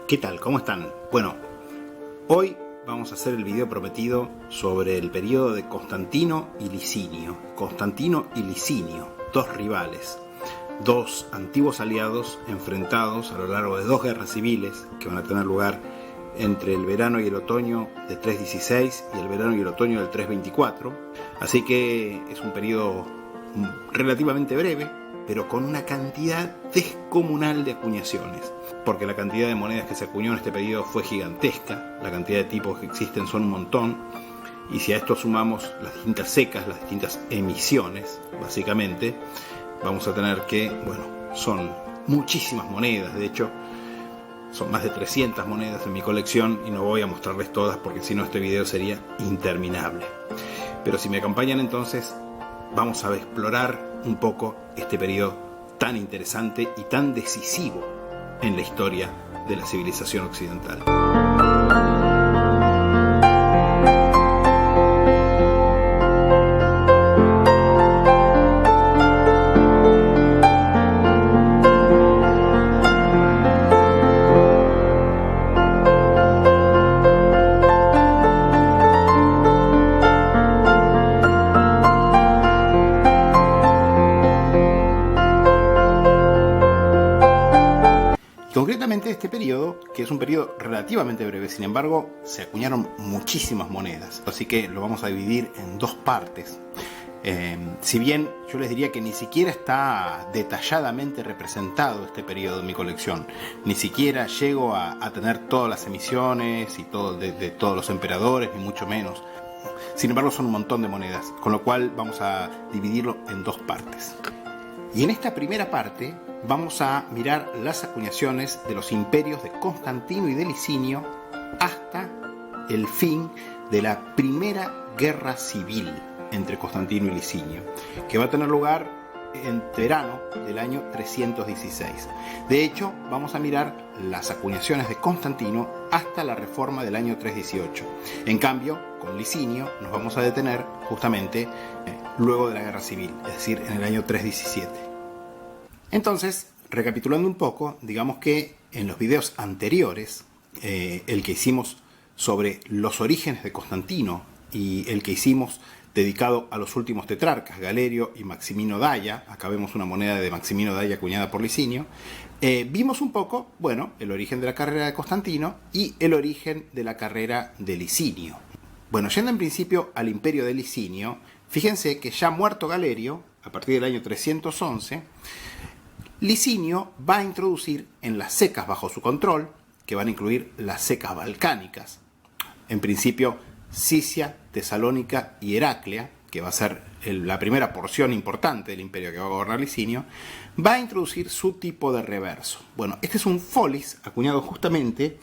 ¿Qué tal? ¿Cómo están? Bueno, hoy vamos a hacer el video prometido sobre el periodo de Constantino y Licinio. Constantino y Licinio, dos rivales, dos antiguos aliados enfrentados a lo largo de dos guerras civiles que van a tener lugar entre el verano y el otoño de 316 y el verano y el otoño del 324. Así que es un periodo relativamente breve, pero con una cantidad descomunal de acuñaciones, porque la cantidad de monedas que se acuñó en este periodo fue gigantesca, la cantidad de tipos que existen son un montón, y si a esto sumamos las distintas secas, las distintas emisiones, básicamente, vamos a tener que, son muchísimas monedas. De hecho, son más de 300 monedas en mi colección y no voy a mostrarles todas porque si no este video sería interminable. Pero si me acompañan entonces, vamos a explorar un poco este periodo tan interesante y tan decisivo en la historia de la civilización occidental. Concretamente este periodo, que es un periodo relativamente breve, sin embargo, se acuñaron muchísimas monedas, así que lo vamos a dividir en dos partes. Si bien yo les diría que ni siquiera está detalladamente representado este periodo en mi colección, ni siquiera llego a tener todas las emisiones y todo de todos los emperadores, ni mucho menos. Sin embargo, son un montón de monedas, con lo cual vamos a dividirlo en dos partes. Y en esta primera parte vamos a mirar las acuñaciones de los imperios de Constantino y de Licinio hasta el fin de la primera guerra civil entre Constantino y Licinio, que va a tener lugar en verano del año 316. De hecho, vamos a mirar las acuñaciones de Constantino hasta la reforma del año 318. En cambio, con Licinio nos vamos a detener justamente luego de la guerra civil, es decir, en el año 317. Entonces, recapitulando un poco, digamos que en los videos anteriores, el que hicimos sobre los orígenes de Constantino y el que hicimos dedicado a los últimos tetrarcas, Galerio y Maximino Daia, acá vemos una moneda de Maximino Daia acuñada por Licinio, vimos un poco, el origen de la carrera de Constantino y el origen de la carrera de Licinio. Bueno, yendo en principio al imperio de Licinio, fíjense que ya muerto Galerio, a partir del año 311, Licinio va a introducir en las secas bajo su control, que van a incluir las secas balcánicas, en principio Sisia, Tesalónica y Heraclea, que va a ser la primera porción importante del imperio que va a gobernar Licinio, va a introducir su tipo de reverso. Bueno, este es un folis acuñado justamente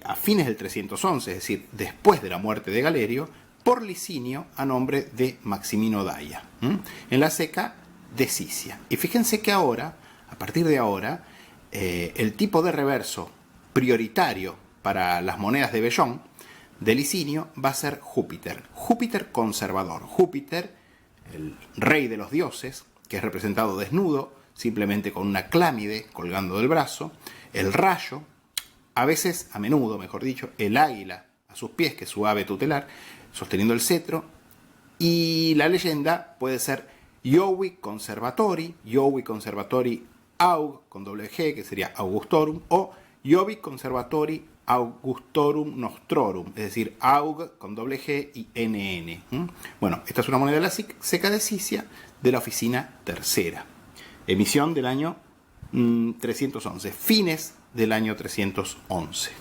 a fines del 311, es decir, después de la muerte de Galerio, por Licinio a nombre de Maximino Daia, en la seca de Sisia. Y fíjense que ahora, a partir de ahora, el tipo de reverso prioritario para las monedas de vellón de Licinio va a ser Júpiter. Júpiter conservador. Júpiter, el rey de los dioses, que es representado desnudo, simplemente con una clámide colgando del brazo, el rayo, a menudo, mejor dicho, el águila a sus pies, que es su ave tutelar, sosteniendo el cetro, y la leyenda puede ser Jovi Conservatori Aug con doble G, que sería Augustorum, o Jovi Conservatori Augustorum Nostrorum, es decir, Aug con doble G y NN. Bueno, esta es una moneda de la seca de Sisia de la oficina tercera. Emisión del año 311, fines del año 311.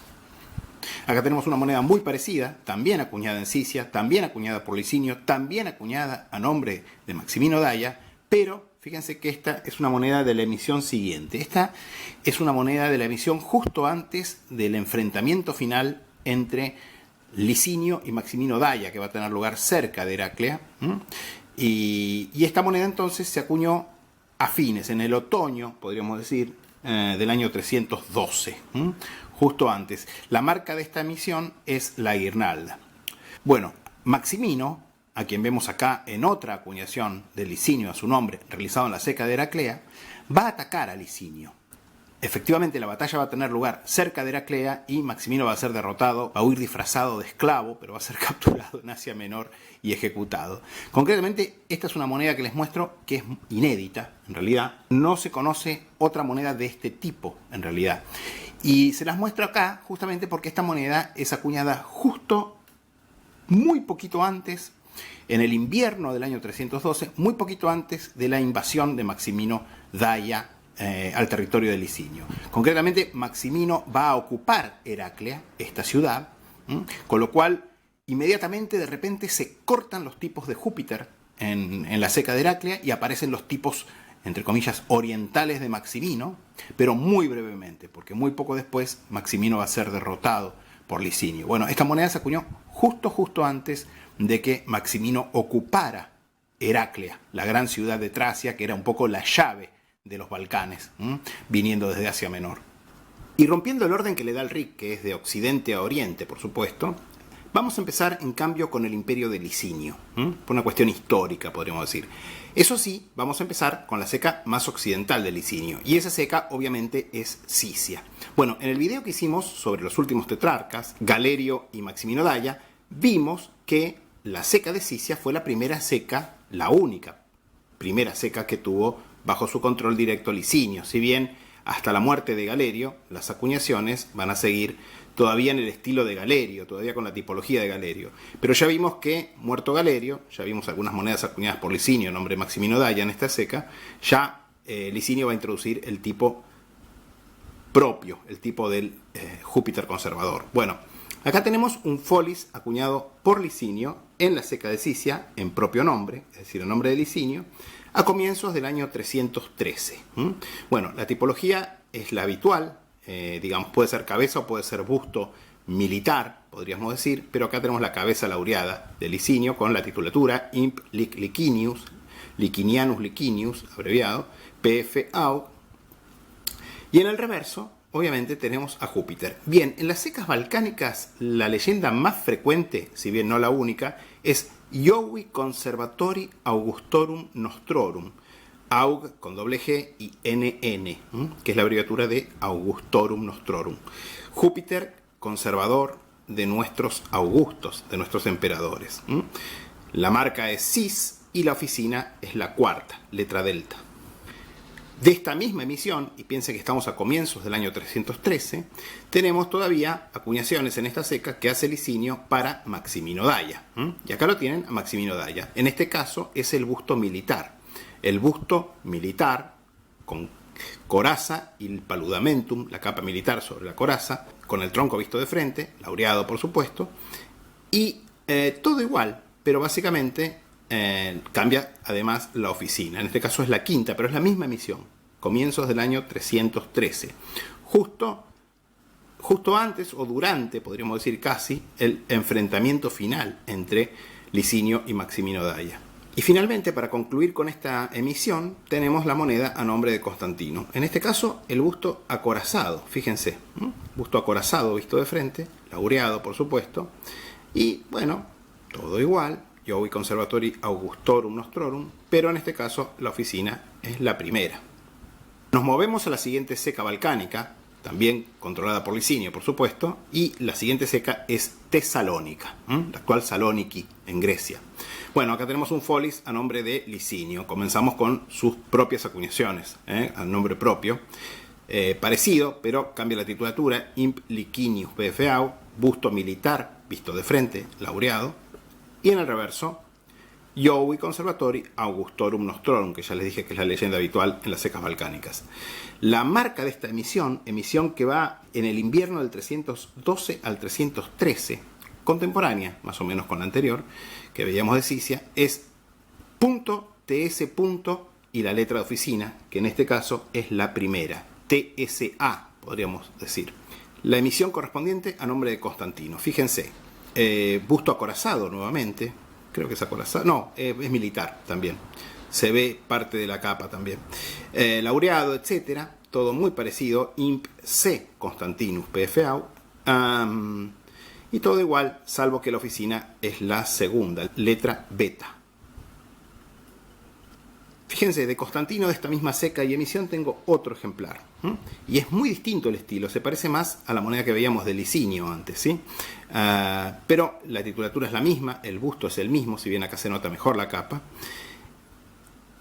Acá tenemos una moneda muy parecida, también acuñada en Sisia, también acuñada por Licinio, también acuñada a nombre de Maximino Daia, pero fíjense que esta es una moneda de la emisión siguiente. Esta es una moneda de la emisión justo antes del enfrentamiento final entre Licinio y Maximino Daia, que va a tener lugar cerca de Heraclea. Y esta moneda entonces se acuñó a fines, en el otoño, podríamos decir, del año 312. Justo antes. La marca de esta emisión es la guirnalda. Bueno, Maximino, a quien vemos acá en otra acuñación de Licinio a su nombre, realizado en la seca de Heraclea, va a atacar a Licinio. Efectivamente, la batalla va a tener lugar cerca de Heraclea y Maximino va a ser derrotado, va a huir disfrazado de esclavo, pero va a ser capturado en Asia Menor y ejecutado. Concretamente, esta es una moneda que les muestro que es inédita, en realidad. No se conoce otra moneda de este tipo, en realidad. Y se las muestro acá justamente porque esta moneda es acuñada justo muy poquito antes, en el invierno del año 312, muy poquito antes de la invasión de Maximino Daia al territorio de Licinio. Concretamente, Maximino va a ocupar Heraclea, esta ciudad, con lo cual inmediatamente de repente se cortan los tipos de Júpiter en la ceca de Heraclea y aparecen los tipos, entre comillas, orientales de Maximino, pero muy brevemente, porque muy poco después Maximino va a ser derrotado por Licinio. Bueno, esta moneda se acuñó justo antes de que Maximino ocupara Heraclea, la gran ciudad de Tracia, que era un poco la llave de los Balcanes, viniendo desde Asia Menor. Y rompiendo el orden que le da el RIC, que es de occidente a oriente, por supuesto, vamos a empezar en cambio con el imperio de Licinio, por una cuestión histórica, podríamos decir. Eso sí, vamos a empezar con la ceca más occidental de Licinio, y esa ceca obviamente es Sisia. Bueno, en el video que hicimos sobre los últimos tetrarcas, Galerio y Maximino Daia, vimos que la ceca de Sisia fue la primera ceca, la única primera ceca que tuvo bajo su control directo Licinio. Si bien hasta la muerte de Galerio, las acuñaciones van a seguir todavía en el estilo de Galerio, todavía con la tipología de Galerio. Pero ya vimos que, muerto Galerio, ya vimos algunas monedas acuñadas por Licinio, en nombre de Maximino Daia en esta ceca, ya Licinio va a introducir el tipo propio, el tipo del Júpiter conservador. Bueno, acá tenemos un folis acuñado por Licinio en la ceca de Sisia, en propio nombre, es decir, en nombre de Licinio, a comienzos del año 313. Bueno, la tipología es la habitual, digamos, puede ser cabeza o puede ser busto militar, podríamos decir, pero acá tenemos la cabeza laureada de Licinio con la titulatura Imp Licinius, Licinianus Licinius, abreviado, PF Aug, y en el reverso, obviamente, tenemos a Júpiter. Bien, en las cecas balcánicas, la leyenda más frecuente, si bien no la única, es Jovi Conservatori Augustorum Nostrorum, Aug con doble G y NN, que es la abreviatura de Augustorum Nostrorum. Júpiter, conservador de nuestros augustos, de nuestros emperadores. La marca es CIS y la oficina es la cuarta, letra delta. De esta misma emisión, y piense que estamos a comienzos del año 313, tenemos todavía acuñaciones en esta ceca que hace Licinio para Maximino Daia. Y acá lo tienen a Maximino Daia. En este caso es el busto militar. El busto militar con coraza y el paludamentum, la capa militar sobre la coraza, con el tronco visto de frente, laureado por supuesto, y todo igual, pero básicamente cambia además la oficina. En este caso es la quinta, pero es la misma emisión, comienzos del año 313. Justo antes o durante, podríamos decir casi, el enfrentamiento final entre Licinio y Maximino Daia. Y finalmente, para concluir con esta emisión, tenemos la moneda a nombre de Constantino. En este caso, el busto acorazado, fíjense, busto acorazado visto de frente, laureado por supuesto, y bueno, todo igual, Jovi Conservatori Augustorum Nostrorum, pero en este caso la oficina es la primera. Nos movemos a la siguiente ceca balcánica, también controlada por Licinio, por supuesto, y la siguiente ceca es Tesalónica, la actual Salóniki, en Grecia. Bueno, acá tenemos un folis a nombre de Licinio. Comenzamos con sus propias acuñaciones, al nombre propio. Parecido, pero cambia la titulatura, Imp Licinius PFAU, busto militar, visto de frente, laureado. Y en el reverso, Jovi Conservatori Augustorum Nostrorum, que ya les dije que es la leyenda habitual en las cecas balcánicas. La marca de esta emisión que va en el invierno del 312 al 313, contemporánea más o menos con la anterior, que veíamos de Sisia, es .ts. Y la letra de oficina, que en este caso es la primera, TSA, podríamos decir. La emisión correspondiente a nombre de Constantino. Fíjense, busto acorazado nuevamente, creo que es acorazado, no, es militar también, se ve parte de la capa también, laureado, etcétera, todo muy parecido, Imp C Constantinus PFAU, y todo igual, salvo que la oficina es la segunda, letra beta. Fíjense, de Constantino, de esta misma seca y emisión, tengo otro ejemplar. Y es muy distinto el estilo, se parece más a la moneda que veíamos de Licinio antes, ¿sí? Pero la titulatura es la misma, el busto es el mismo, si bien acá se nota mejor la capa.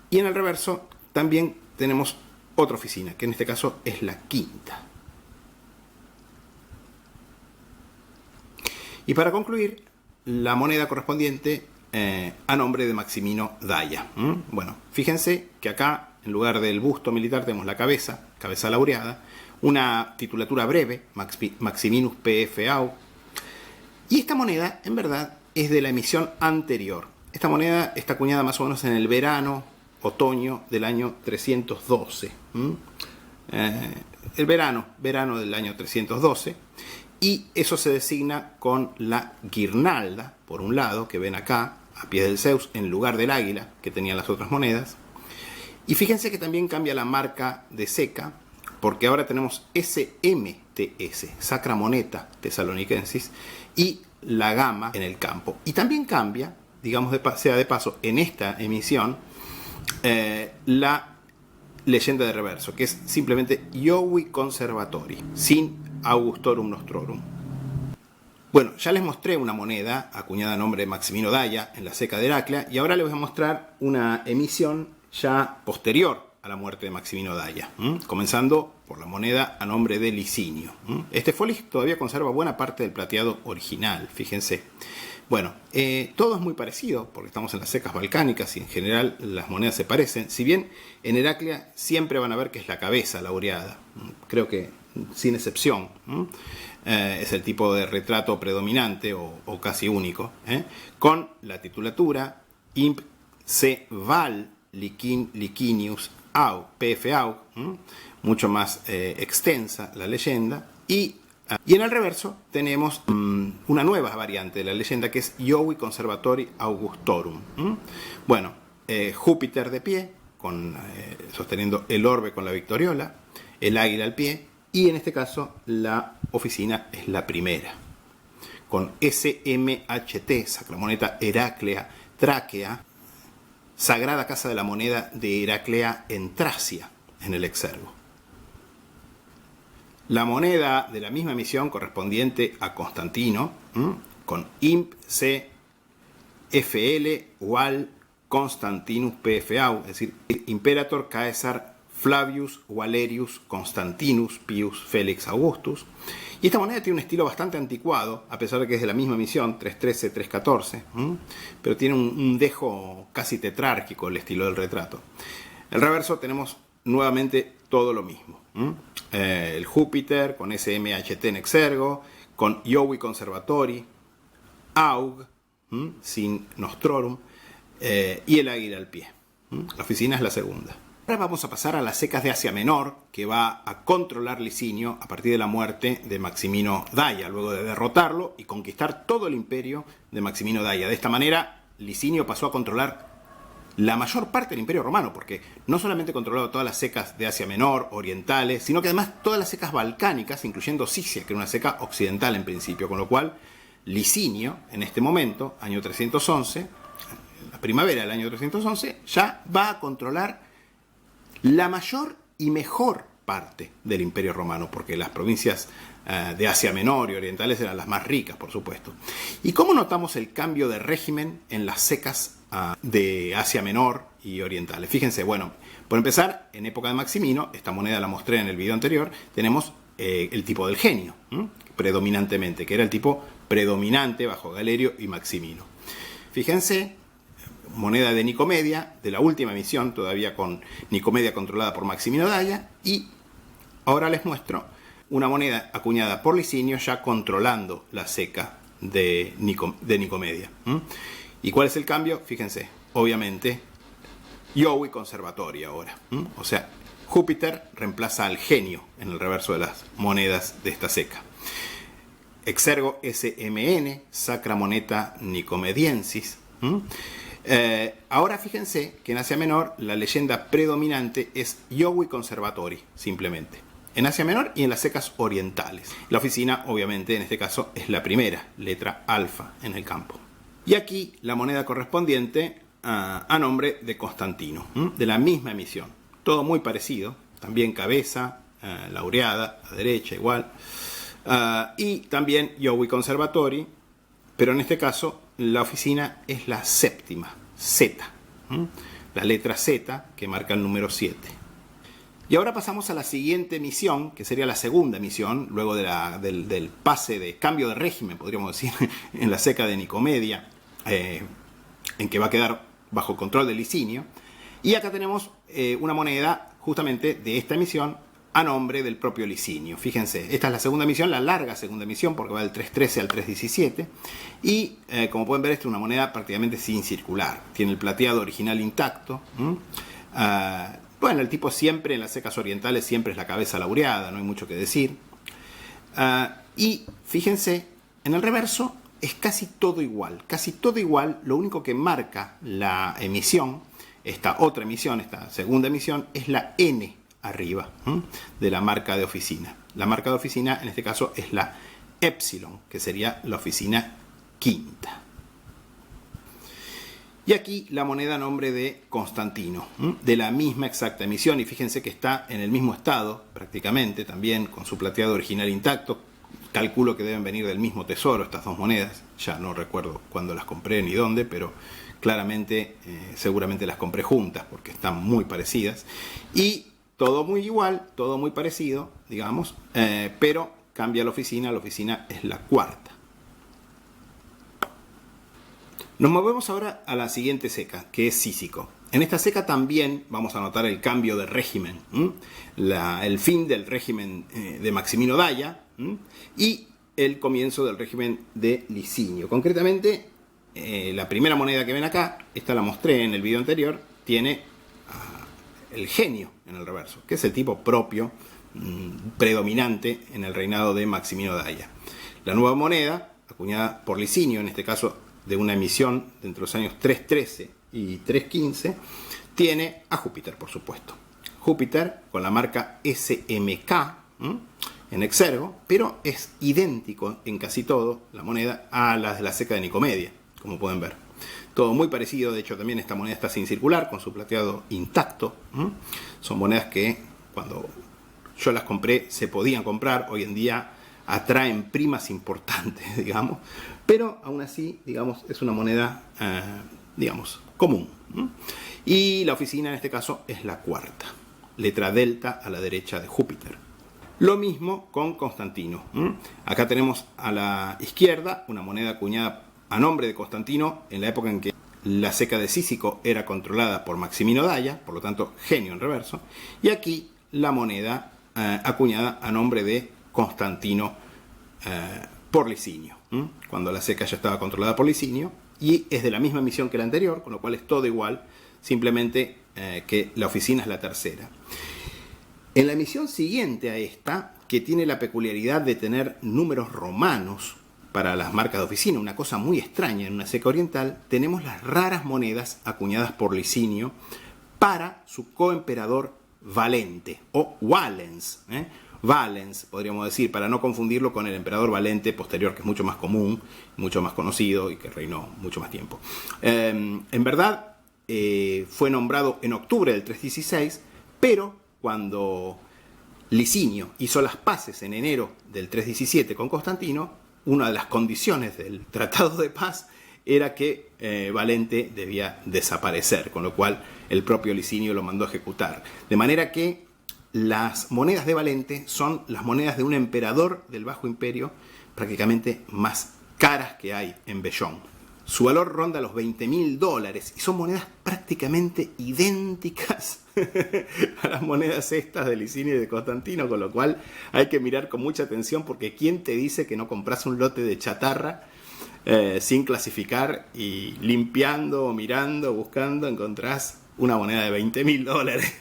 Y en el reverso también tenemos otra oficina, que en este caso es la quinta. Y para concluir, la moneda correspondiente a nombre de Maximino Daia. Bueno, fíjense que acá, en lugar del busto militar, tenemos la cabeza laureada, una titulatura breve, Maximinus PF Aug. Y esta moneda, en verdad, es de la emisión anterior. Esta moneda está acuñada más o menos en el verano, otoño del año 312. El verano del año 312. Y eso se designa con la guirnalda, por un lado, que ven acá, a pie del Zeus, en lugar del águila que tenían las otras monedas. Y fíjense que también cambia la marca de seca, porque ahora tenemos SMTS, Sacra Moneta Thessalonicensis, y la gama en el campo. Y también cambia, digamos sea de paso, en esta emisión, la leyenda de reverso, que es simplemente Iovi Conservatori, sin Augustorum Nostrorum. Bueno, ya les mostré una moneda acuñada a nombre de Maximino Daia en la seca de Heraclea, y ahora les voy a mostrar una emisión ya posterior a la muerte de Maximino Daia, comenzando por la moneda a nombre de Licinio. Este Folis todavía conserva buena parte del plateado original, fíjense. Bueno, todo es muy parecido porque estamos en las secas balcánicas y en general las monedas se parecen, si bien en Heraclea siempre van a ver que es la cabeza laureada, creo que sin excepción. Es el tipo de retrato predominante o casi único, con la titulatura Imp se val licinius aug, PF aug, mucho más extensa la leyenda, y en el reverso tenemos una nueva variante de la leyenda que es Iovi Conservatori Augustorum. Bueno, Júpiter de pie, sosteniendo el orbe con la victoriola, el águila al pie, y en este caso la oficina es la primera, con SMHT, Sacra Moneta Heraclea Tráquea, Sagrada Casa de la Moneda de Heraclea en Tracia, en el Exergo. La moneda de la misma emisión correspondiente a Constantino, con Imp C FL Val Constantinus PF Aug, es decir, Imperator Caesar Flavius Valerius Constantinus Pius Felix Augustus. Y esta moneda tiene un estilo bastante anticuado, a pesar de que es de la misma emisión, 313-314, pero tiene un dejo casi tetrárquico el estilo del retrato. El reverso tenemos nuevamente todo lo mismo. El Júpiter con SMHT en Exergo, con Iovi Conservatori, Aug, sin Nostrorum, y el águila al pie. La oficina es la segunda. Ahora vamos a pasar a las secas de Asia Menor, que va a controlar Licinio a partir de la muerte de Maximino Daia, luego de derrotarlo y conquistar todo el imperio de Maximino Daia. De esta manera, Licinio pasó a controlar la mayor parte del Imperio Romano, porque no solamente controlaba todas las secas de Asia Menor, orientales, sino que además todas las secas balcánicas, incluyendo Sisia, que era una seca occidental en principio, con lo cual Licinio, en este momento, año 311, la primavera del año 311, ya va a controlar la mayor y mejor parte del Imperio Romano, porque las provincias de Asia Menor y orientales eran las más ricas, por supuesto. ¿Y cómo notamos el cambio de régimen en las secas de Asia Menor y orientales? Fíjense, bueno, por empezar, en época de Maximino, esta moneda la mostré en el video anterior, tenemos el tipo del genio, predominantemente, que era el tipo predominante bajo Galerio y Maximino. Fíjense, moneda de Nicomedia, de la última emisión, todavía con Nicomedia controlada por Maximino Daia, y ahora les muestro una moneda acuñada por Licinio ya controlando la seca de Nicomedia. ¿Y cuál es el cambio? Fíjense, obviamente, Iovi Conservatori ahora. O sea, Júpiter reemplaza al genio en el reverso de las monedas de esta seca. Exergo SMN, Sacra Moneta Nicomediensis. Ahora fíjense que en Asia Menor la leyenda predominante es Iovi Conservatori, simplemente. En Asia Menor y en las secas orientales. La oficina, obviamente, en este caso es la primera, letra alfa en el campo. Y aquí la moneda correspondiente a nombre de Constantino, de la misma emisión. Todo muy parecido, también cabeza, laureada, a derecha igual, y también Yowie Conservatory, pero en este caso la oficina es la séptima, Z, la letra Z que marca el número 7. Y ahora pasamos a la siguiente misión, que sería la segunda misión, luego del pase de cambio de régimen, podríamos decir, en la seca de Nicomedia, en que va a quedar bajo control de Licinio. Y acá tenemos una moneda justamente de esta misión a nombre del propio Licinio. Fíjense, esta es la segunda misión, la larga segunda misión, porque va del 313 al 317. Y como pueden ver, esta es una moneda prácticamente sin circular. Tiene el plateado original intacto. Bueno, el tipo siempre en las secas orientales siempre es la cabeza laureada, no hay mucho que decir. Y fíjense, en el reverso es casi todo igual. Casi todo igual, lo único que marca la emisión, esta otra emisión, esta segunda emisión, es la N arriba de la marca de oficina. La marca de oficina en este caso es la Epsilon, que sería la oficina quinta. Y aquí la moneda a nombre de Constantino, de la misma exacta emisión, y fíjense que está en el mismo estado prácticamente, también con su plateado original intacto. Calculo que deben venir del mismo tesoro estas dos monedas, ya no recuerdo cuándo las compré ni dónde, pero claramente seguramente las compré juntas porque están muy parecidas. Y todo muy igual, todo muy parecido, digamos, pero cambia la oficina es la cuarta. Nos movemos ahora a la siguiente seca, que es Cícico. En esta seca también vamos a notar el cambio de régimen, el fin del régimen de Maximino Daia y el comienzo del régimen de Licinio. Concretamente, la primera moneda que ven acá, esta la mostré en el video anterior, tiene el genio en el reverso, que es el tipo propio, predominante en el reinado de Maximino Daia. La nueva moneda, acuñada por Licinio, en este caso de una emisión de entre los años 313 y 315, tiene a Júpiter, por supuesto. Júpiter con la marca SMK en exergo, pero es idéntico en casi todo la moneda a las de la seca de Nicomedia, como pueden ver. Todo muy parecido, de hecho también esta moneda está sin circular, con su plateado intacto. Son monedas que cuando yo las compré se podían comprar, hoy en día atraen primas importantes, digamos, pero aún así, digamos, es una moneda, digamos, común. Y la oficina en este caso es la cuarta, letra delta a la derecha de Júpiter. Lo mismo con Constantino. Acá tenemos a la izquierda una moneda acuñada a nombre de Constantino en la época en que la seca de Cícico era controlada por Maximino Daia, por lo tanto genio en reverso, y aquí la moneda acuñada a nombre de Constantino por Licinio, cuando la seca ya estaba controlada por Licinio, y es de la misma emisión que la anterior, con lo cual es todo igual, simplemente que la oficina es la tercera. En la emisión siguiente a esta, que tiene la peculiaridad de tener números romanos para las marcas de oficina, una cosa muy extraña en una seca oriental, tenemos las raras monedas acuñadas por Licinio para su coemperador Valente, o Valens, Valens, podríamos decir, para no confundirlo con el emperador Valente posterior, que es mucho más común, mucho más conocido y que reinó mucho más tiempo. En verdad, fue nombrado en octubre del 316, pero cuando Licinio hizo las paces en enero del 317 con Constantino, una de las condiciones del tratado de paz era que Valente debía desaparecer, con lo cual el propio Licinio lo mandó a ejecutar. De manera que las monedas de Valente son las monedas de un emperador del Bajo Imperio prácticamente más caras que hay en Bellón. Su valor ronda los $20.000 y son monedas prácticamente idénticas a las monedas estas de Licinio y de Constantino, con lo cual hay que mirar con mucha atención, porque ¿quién te dice que no compras un lote de chatarra sin clasificar y limpiando, mirando, buscando, encontrás una moneda de $20.000?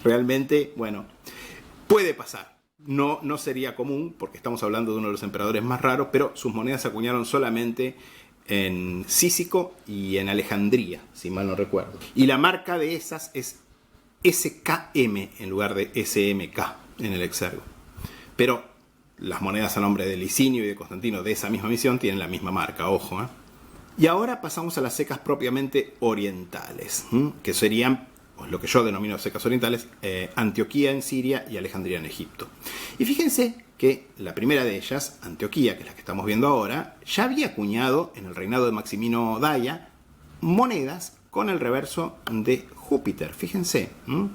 Realmente, bueno, puede pasar. No sería común, porque estamos hablando de uno de los emperadores más raros, pero sus monedas se acuñaron solamente en Cícico y en Alejandría, si mal no recuerdo. Y la marca de esas es SKM en lugar de SMK en el exergo. Pero las monedas a nombre de Licinio y de Constantino de esa misma misión tienen la misma marca, ojo. Y ahora pasamos a las secas propiamente orientales, que serían pues, lo que yo denomino secas orientales, Antioquía en Siria y Alejandría en Egipto. Y fíjense que la primera de ellas, Antioquía, que es la que estamos viendo ahora, ya había acuñado en el reinado de Maximino Daia monedas con el reverso de Júpiter, fíjense,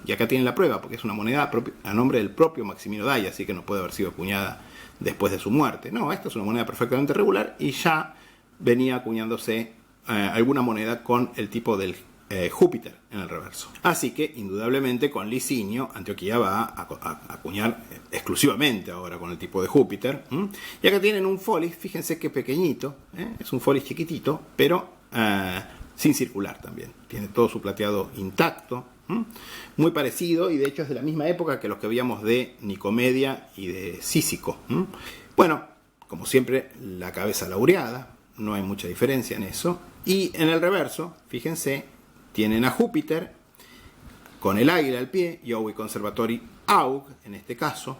y acá tienen la prueba, porque es una moneda a nombre del propio Maximino Daia, así que no puede haber sido acuñada después de su muerte. No, esta es una moneda perfectamente regular y ya venía acuñándose alguna moneda con el tipo del Júpiter en el reverso. Así que, indudablemente, con Licinio, Antioquía va a acuñar exclusivamente ahora con el tipo de Júpiter. Y acá tienen un folis, fíjense qué pequeñito, es un folis chiquitito, pero sin circular también. Tiene todo su plateado intacto, muy parecido, y de hecho es de la misma época que los que veíamos de Nicomedia y de Cícico. Bueno, como siempre, la cabeza laureada, no hay mucha diferencia en eso. Y en el reverso, fíjense, tienen a Júpiter con el águila al pie, Jovi Conservatori Aug, en este caso.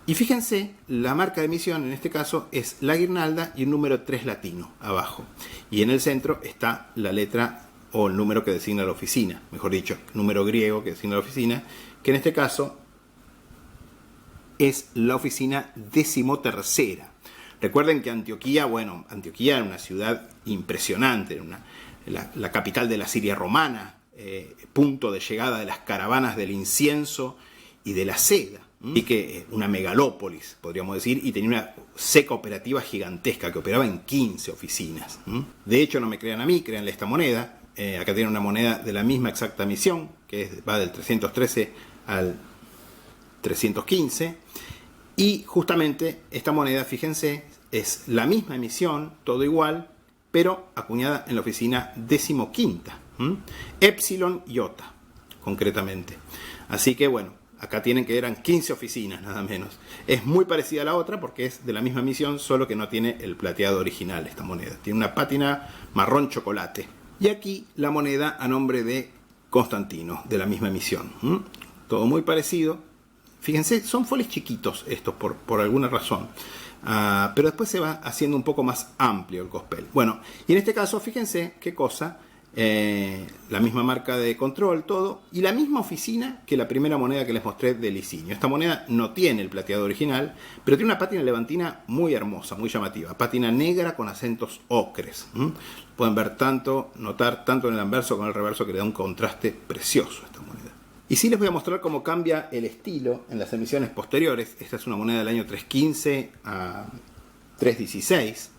Y fíjense, la marca de emisión en este caso es la guirnalda y un número 3 latino abajo. Y en el centro está la letra o el número que designa la oficina, mejor dicho, número griego que designa la oficina, que en este caso es la oficina 13ª. Recuerden que Antioquía, bueno, Antioquía era una ciudad impresionante, era la capital de la Siria romana, punto de llegada de las caravanas del incienso y de la seda, y que una megalópolis, podríamos decir, y tenía una seca operativa gigantesca que operaba en 15 oficinas. De hecho, no me crean a mí, créanle esta moneda. Acá tiene una moneda de la misma exacta emisión, que va del 313 al 315, y justamente esta moneda, fíjense, es la misma emisión, todo igual, pero acuñada en la oficina 15ª, Epsilon Iota, concretamente. Así que bueno, acá tienen que eran 15 oficinas, nada menos. Es muy parecida a la otra porque es de la misma emisión, solo que no tiene el plateado original esta moneda. Tiene una pátina marrón chocolate. Y aquí la moneda a nombre de Constantino, de la misma emisión. Todo muy parecido. Fíjense, son folis chiquitos estos por alguna razón. Pero después se va haciendo un poco más amplio el cospel. Bueno, y en este caso, fíjense qué cosa. La misma marca de control, todo, y la misma oficina que la primera moneda que les mostré de Licinio. Esta moneda no tiene el plateado original, pero tiene una pátina levantina muy hermosa, muy llamativa, pátina negra con acentos ocres. Pueden ver notar tanto en el anverso como en el reverso, que le da un contraste precioso a esta moneda. Y sí les voy a mostrar cómo cambia el estilo en las emisiones posteriores. Esta es una moneda del año 315 a 316,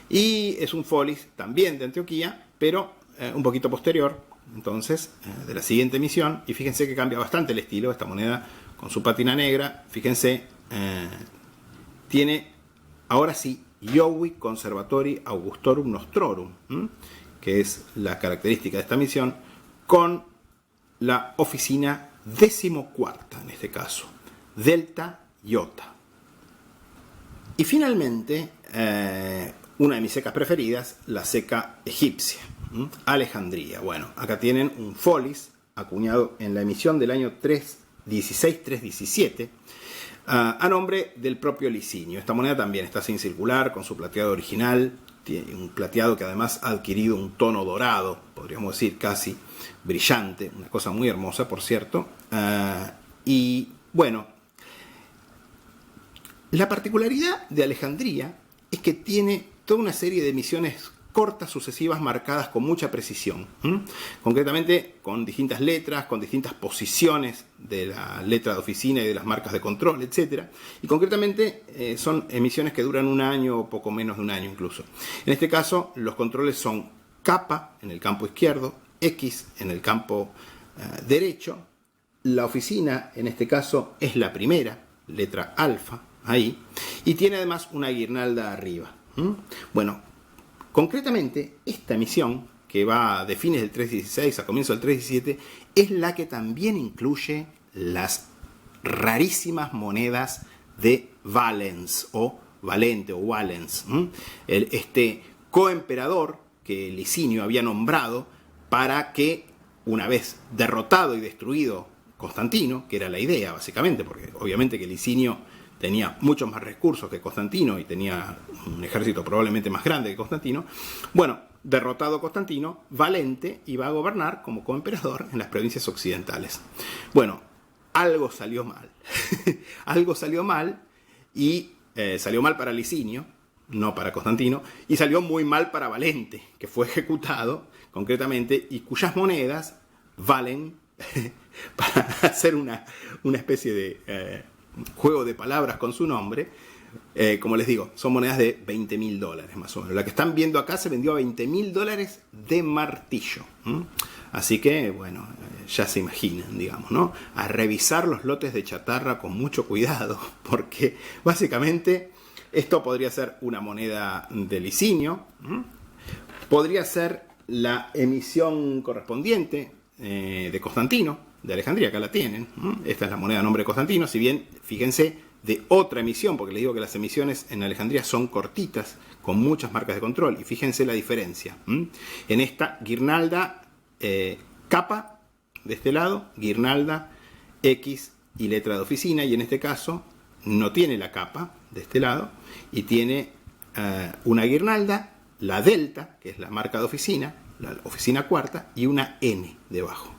y es un folis también de Antioquía, pero un poquito posterior, entonces, de la siguiente emisión. Y fíjense que cambia bastante el estilo. Esta moneda con su pátina negra, fíjense, tiene ahora sí Jovi Conservatori Augustorum Nostrorum, que es la característica de esta emisión, con la oficina 14ª, en este caso, Delta Iota. Y finalmente, una de mis secas preferidas, la seca egipcia, Alejandría. Bueno, acá tienen un folis acuñado en la emisión del año 316-317 a nombre del propio Licinio. Esta moneda también está sin circular, con su plateado original. Tiene un plateado que además ha adquirido un tono dorado, podríamos decir casi brillante, una cosa muy hermosa, por cierto. Y bueno, la particularidad de Alejandría es que tiene toda una serie de emisiones cortas, sucesivas, marcadas con mucha precisión. Concretamente con distintas letras, con distintas posiciones de la letra de oficina y de las marcas de control, etc. Y concretamente son emisiones que duran un año o poco menos de un año incluso. En este caso, los controles son K en el campo izquierdo, X en el campo derecho. La oficina, en este caso, es la primera, letra alfa, ahí. Y tiene además una guirnalda arriba. Bueno, concretamente, esta emisión, que va de fines del 316 a comienzo del 317, es la que también incluye las rarísimas monedas de Valens, o Valente, o Valens. Este coemperador que Licinio había nombrado para que, una vez derrotado y destruido Constantino, que era la idea, básicamente, porque obviamente que Licinio tenía muchos más recursos que Constantino y tenía un ejército probablemente más grande que Constantino. Bueno, derrotado Constantino, Valente iba a gobernar como coemperador en las provincias occidentales. Bueno, algo salió mal. Algo salió mal y salió mal para Licinio, no para Constantino, y salió muy mal para Valente, que fue ejecutado concretamente y cuyas monedas valen para hacer una especie de juego de palabras con su nombre. Como les digo, son monedas de $20.000 más o menos. La que están viendo acá se vendió a $20.000 de martillo. Así que, bueno, ya se imaginan, digamos, ¿no? A revisar los lotes de chatarra con mucho cuidado, porque básicamente esto podría ser una moneda de Licinio, podría ser la emisión correspondiente de Constantino, de Alejandría, acá la tienen. Esta es la moneda a nombre de Constantino, si bien, fíjense, de otra emisión, porque les digo que las emisiones en Alejandría son cortitas, con muchas marcas de control, y fíjense la diferencia. En esta guirnalda capa de este lado, guirnalda X y letra de oficina, y en este caso no tiene la capa de este lado, y tiene una guirnalda, la delta, que es la marca de oficina, la oficina cuarta, y una N debajo.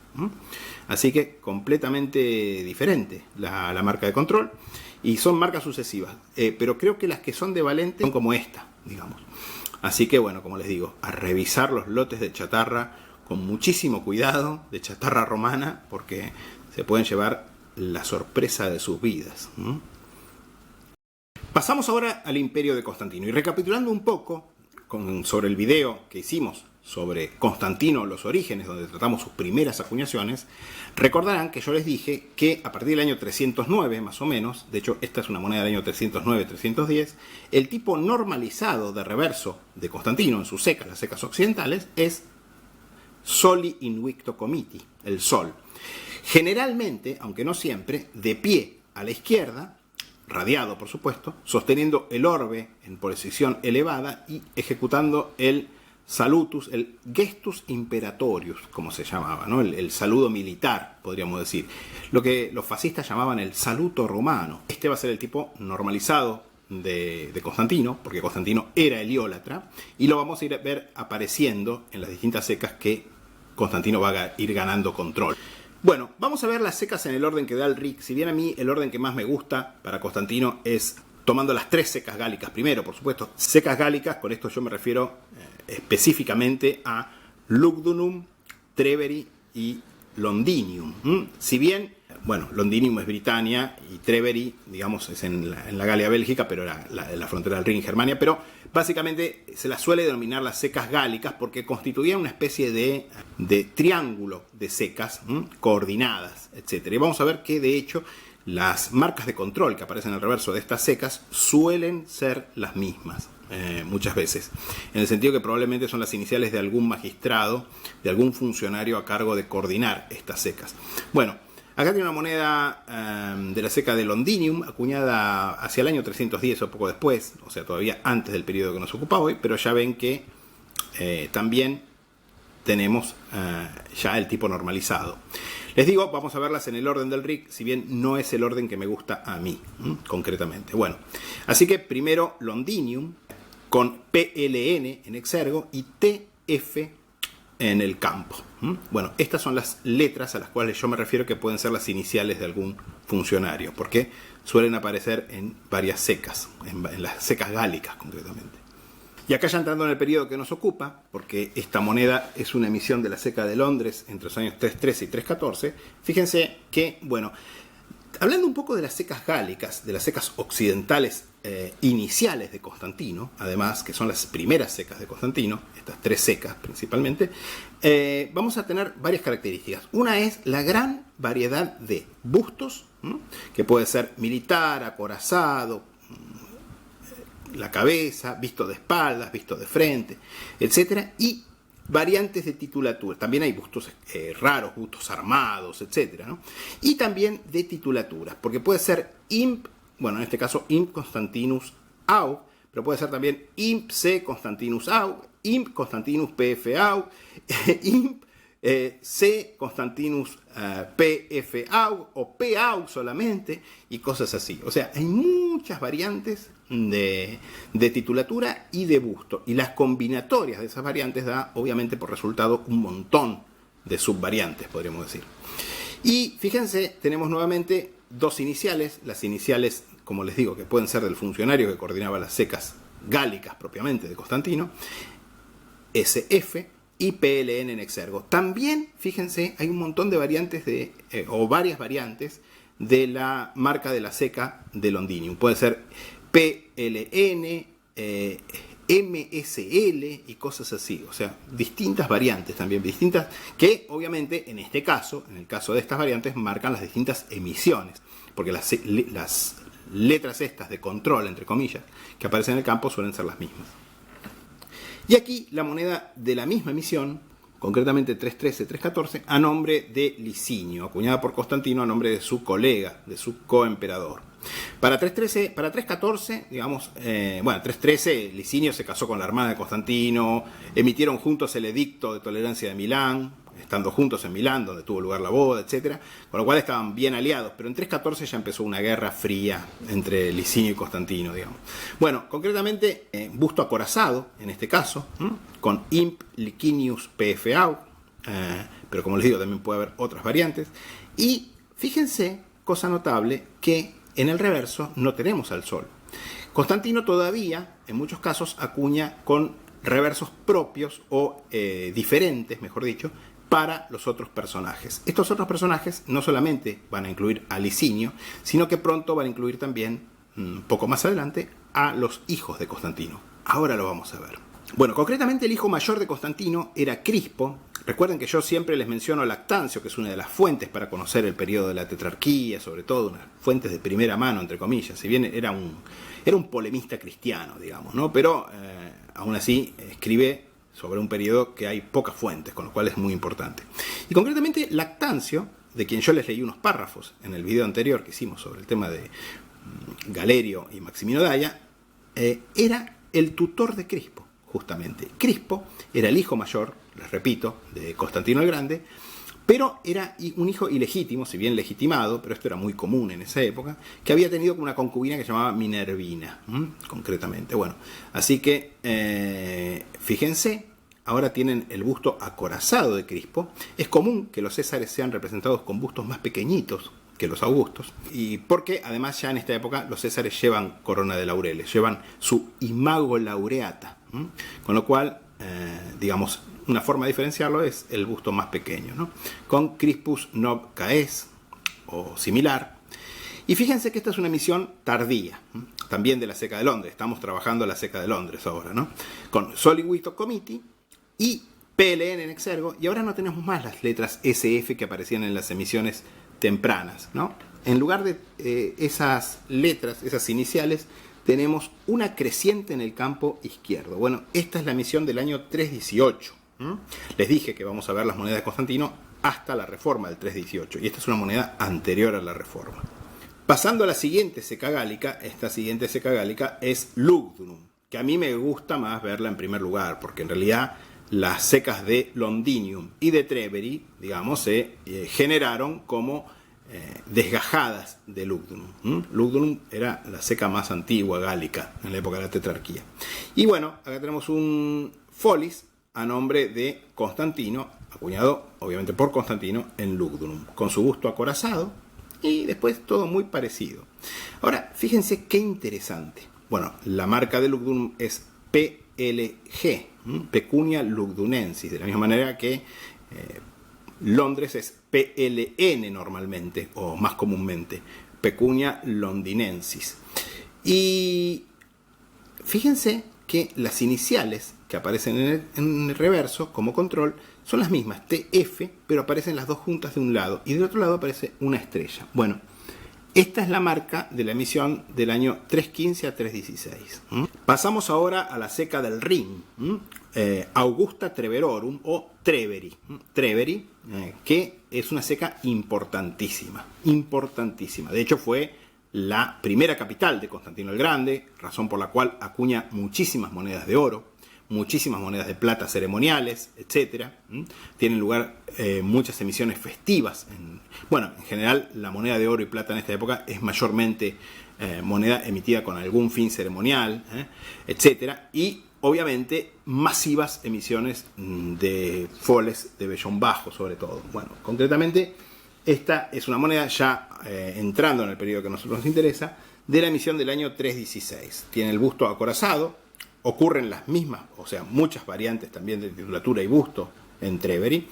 Así que completamente diferente la marca de control, y son marcas sucesivas, pero creo que las que son de Valente son como esta, digamos. Así que bueno, como les digo, a revisar los lotes de chatarra con muchísimo cuidado, de chatarra romana, porque se pueden llevar la sorpresa de sus vidas. Pasamos ahora al imperio de Constantino, y recapitulando un poco sobre el video que hicimos sobre Constantino, los orígenes, donde tratamos sus primeras acuñaciones, recordarán que yo les dije que a partir del año 309, más o menos, de hecho esta es una moneda del año 309-310, el tipo normalizado de reverso de Constantino en sus secas, las secas occidentales, es Soli Invicto Comiti, el sol. Generalmente, aunque no siempre, de pie a la izquierda, radiado por supuesto, sosteniendo el orbe en posición elevada y ejecutando el salutus, el gestus imperatorius, como se llamaba, ¿no? El saludo militar, podríamos decir. Lo que los fascistas llamaban el saluto romano. Este va a ser el tipo normalizado de Constantino, porque Constantino era heliólatra, y lo vamos a ir a ver apareciendo en las distintas secas que Constantino va a ir ganando control. Bueno, vamos a ver las secas en el orden que da el RIC. Si bien a mí el orden que más me gusta para Constantino es tomando las tres secas gálicas primero, por supuesto. Secas gálicas, con esto yo me refiero específicamente a Lugdunum, Treveri y Londinium. Si bien, bueno, Londinium es Britania y Treveri, digamos, es en la Galia Bélgica, pero era la frontera del Rin en Germania, pero básicamente se las suele denominar las secas gálicas porque constituían una especie de triángulo de secas coordinadas, etc. Y vamos a ver que de hecho las marcas de control que aparecen al reverso de estas secas suelen ser las mismas muchas veces, en el sentido que probablemente son las iniciales de algún magistrado, de algún funcionario a cargo de coordinar estas secas. Bueno, acá tiene una moneda de la seca de Londinium, acuñada hacia el año 310 o poco después, o sea, todavía antes del periodo que nos ocupa hoy, pero ya ven que también tenemos ya el tipo normalizado. Les digo, vamos a verlas en el orden del RIC, si bien no es el orden que me gusta a mí, concretamente. Bueno, así que primero Londinium, con PLN en exergo y TF en el campo. Bueno, estas son las letras a las cuales yo me refiero que pueden ser las iniciales de algún funcionario, porque suelen aparecer en varias secas, en las secas gálicas concretamente. Y acá ya entrando en el periodo que nos ocupa, porque esta moneda es una emisión de la seca de Londres entre los años 313 y 314, fíjense que, bueno, hablando un poco de las secas gálicas, de las secas occidentales iniciales de Constantino, además, que son las primeras secas de Constantino, estas tres secas principalmente, vamos a tener varias características. Una es la gran variedad de bustos, que puede ser militar, acorazado, la cabeza, visto de espaldas, visto de frente, etcétera, y variantes de titulatura. También hay bustos raros, bustos armados, etcétera, ¿no? Y también de titulaturas, porque puede ser imp, bueno, en este caso imp Constantinus Au, pero puede ser también imp C Constantinus Au, imp Constantinus PF Au, imp C. Constantinus PF Aug o P Aug solamente y cosas así. O sea, hay muchas variantes de titulatura y de busto. Y las combinatorias de esas variantes da, obviamente, por resultado un montón de subvariantes, podríamos decir. Y fíjense, tenemos nuevamente dos iniciales. Las iniciales, como les digo, que pueden ser del funcionario que coordinaba las secas gálicas propiamente de Constantino, SF y PLN en Exergo. También, fíjense, hay un montón de variantes o varias variantes de la marca de la seca de Londinium. Puede ser PLN, MSL y cosas así. O sea, distintas variantes también, distintas, que obviamente en este caso, en el caso de estas variantes, marcan las distintas emisiones. Porque las letras estas de control, entre comillas, que aparecen en el campo suelen ser las mismas. Y aquí la moneda de la misma emisión, concretamente 313-314, a nombre de Licinio, acuñada por Constantino a nombre de su colega, de su coemperador. Para 314, digamos, 313, Licinio se casó con la hermana de Constantino, emitieron juntos el edicto de tolerancia de Milán, estando juntos en Milán, donde tuvo lugar la boda, etc. Con lo cual estaban bien aliados, pero en 314 ya empezó una guerra fría entre Licinio y Constantino, digamos. Bueno, concretamente, busto acorazado, en este caso, con Imp Licinius PF Aug, pero como les digo, también puede haber otras variantes. Y fíjense, cosa notable, que en el reverso no tenemos al sol. Constantino todavía, en muchos casos, acuña con reversos propios o diferentes, mejor dicho, para los otros personajes. Estos otros personajes no solamente van a incluir a Licinio, sino que pronto van a incluir también, poco más adelante, a los hijos de Constantino. Ahora lo vamos a ver. Bueno, concretamente el hijo mayor de Constantino era Crispo. Recuerden que yo siempre les menciono Lactancio, que es una de las fuentes para conocer el periodo de la tetrarquía, sobre todo unas fuentes de primera mano, entre comillas. Si bien era un polemista cristiano, digamos, ¿no? Pero aún así escribe sobre un periodo que hay pocas fuentes, con lo cual es muy importante. Y concretamente Lactancio, de quien yo les leí unos párrafos en el video anterior que hicimos sobre el tema de Galerio y Maximino Daia, era el tutor de Crispo, justamente. Crispo era el hijo mayor, les repito, de Constantino el Grande, pero era un hijo ilegítimo, si bien legitimado, pero esto era muy común en esa época, que había tenido una concubina que se llamaba Minervina, concretamente. Bueno, así que fíjense, ahora tienen el busto acorazado de Crispo. Es común que los césares sean representados con bustos más pequeñitos que los augustos, y porque además ya en esta época los césares llevan corona de laureles, llevan su imago laureata, con lo cual, digamos, una forma de diferenciarlo es el busto más pequeño, ¿no? Con Crispus Nob Caes o similar. Y fíjense que esta es una emisión tardía, también de la Seca de Londres. Estamos trabajando la Seca de Londres ahora, ¿no? Con Solihuito Comiti y PLN en Exergo. Y ahora no tenemos más las letras SF que aparecían en las emisiones tempranas, ¿no? En lugar de esas letras, esas iniciales, tenemos una creciente en el campo izquierdo. Bueno, esta es la emisión del año 318. Les dije que vamos a ver las monedas de Constantino hasta la reforma del 318. Y esta es una moneda anterior a la reforma. Pasando a la siguiente seca gálica, esta siguiente seca gálica es Lugdunum, que a mí me gusta más verla en primer lugar, porque en realidad las secas de Londinium y de Treveri, digamos, se generaron como desgajadas de Lugdunum. Lugdunum era la seca más antigua gálica en la época de la tetrarquía. Y bueno, acá tenemos un Folis a nombre de Constantino, acuñado obviamente por Constantino en Lugdunum, con su busto acorazado y después todo muy parecido. Ahora, fíjense qué interesante. Bueno, la marca de Lugdunum es PLG, Pecunia Lugdunensis, de la misma manera que Londres es PLN normalmente, o más comúnmente, Pecunia Londinensis. Y fíjense que las iniciales que aparecen en el reverso como control son las mismas, TF, pero aparecen las dos juntas de un lado y del otro lado aparece una estrella. Bueno, esta es la marca de la emisión del año 315 a 316. Pasamos ahora a la seca del Rin, Augusta Treverorum o Treveri. Treveri, que es una seca importantísima, importantísima. De hecho fue la primera capital de Constantino el Grande, razón por la cual acuña muchísimas monedas de oro, muchísimas monedas de plata ceremoniales, etc. Tienen lugar muchas emisiones festivas. Bueno, en general la moneda de oro y plata en esta época es mayormente moneda emitida con algún fin ceremonial, etc. Y obviamente masivas emisiones de foles de vellón bajo, sobre todo. Bueno, concretamente esta es una moneda ya entrando en el periodo que a nosotros nos interesa, de la emisión del año 316. Tiene el busto acorazado, ocurren las mismas, o sea, muchas variantes también de titulatura y busto en Treveri.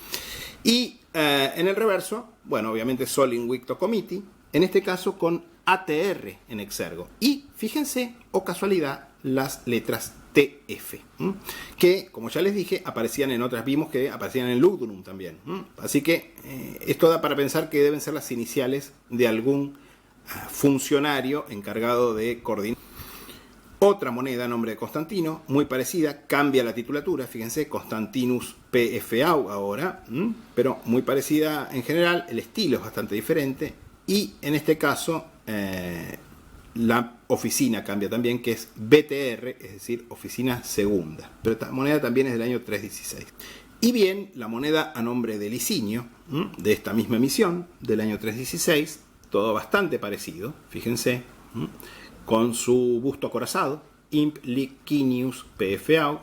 Y en el reverso, bueno, obviamente Sol Invicto Committee, en este caso con ATR en exergo. Y fíjense, o casualidad, las letras TF, que, como ya les dije, aparecían en otras, vimos que aparecían en Lugdunum también. Así que esto da para pensar que deben ser las iniciales de algún funcionario encargado de coordinar. Otra moneda a nombre de Constantino, muy parecida, cambia la titulatura, fíjense, Constantinus PFAU ahora, pero muy parecida en general, el estilo es bastante diferente, y en este caso la oficina cambia también, que es BTR, es decir, oficina segunda, pero esta moneda también es del año 316. Y bien, la moneda a nombre de Licinio, de esta misma emisión, del año 316, todo bastante parecido, fíjense, con su busto acorazado, Imp Licinius PFAU,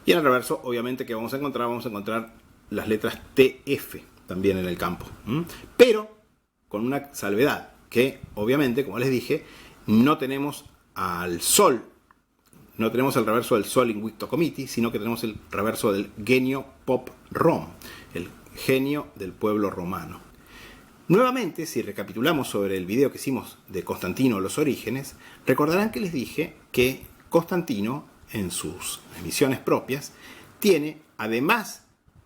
y en el reverso, obviamente, que vamos a encontrar las letras TF también en el campo, pero con una salvedad, que obviamente, como les dije, no tenemos al Sol, no tenemos el reverso del Sol Invicto Committee, sino que tenemos el reverso del Genio Pop Rom, el genio del pueblo romano. Nuevamente, si recapitulamos sobre el video que hicimos de Constantino, los orígenes, recordarán que les dije que Constantino, en sus emisiones propias, tiene, además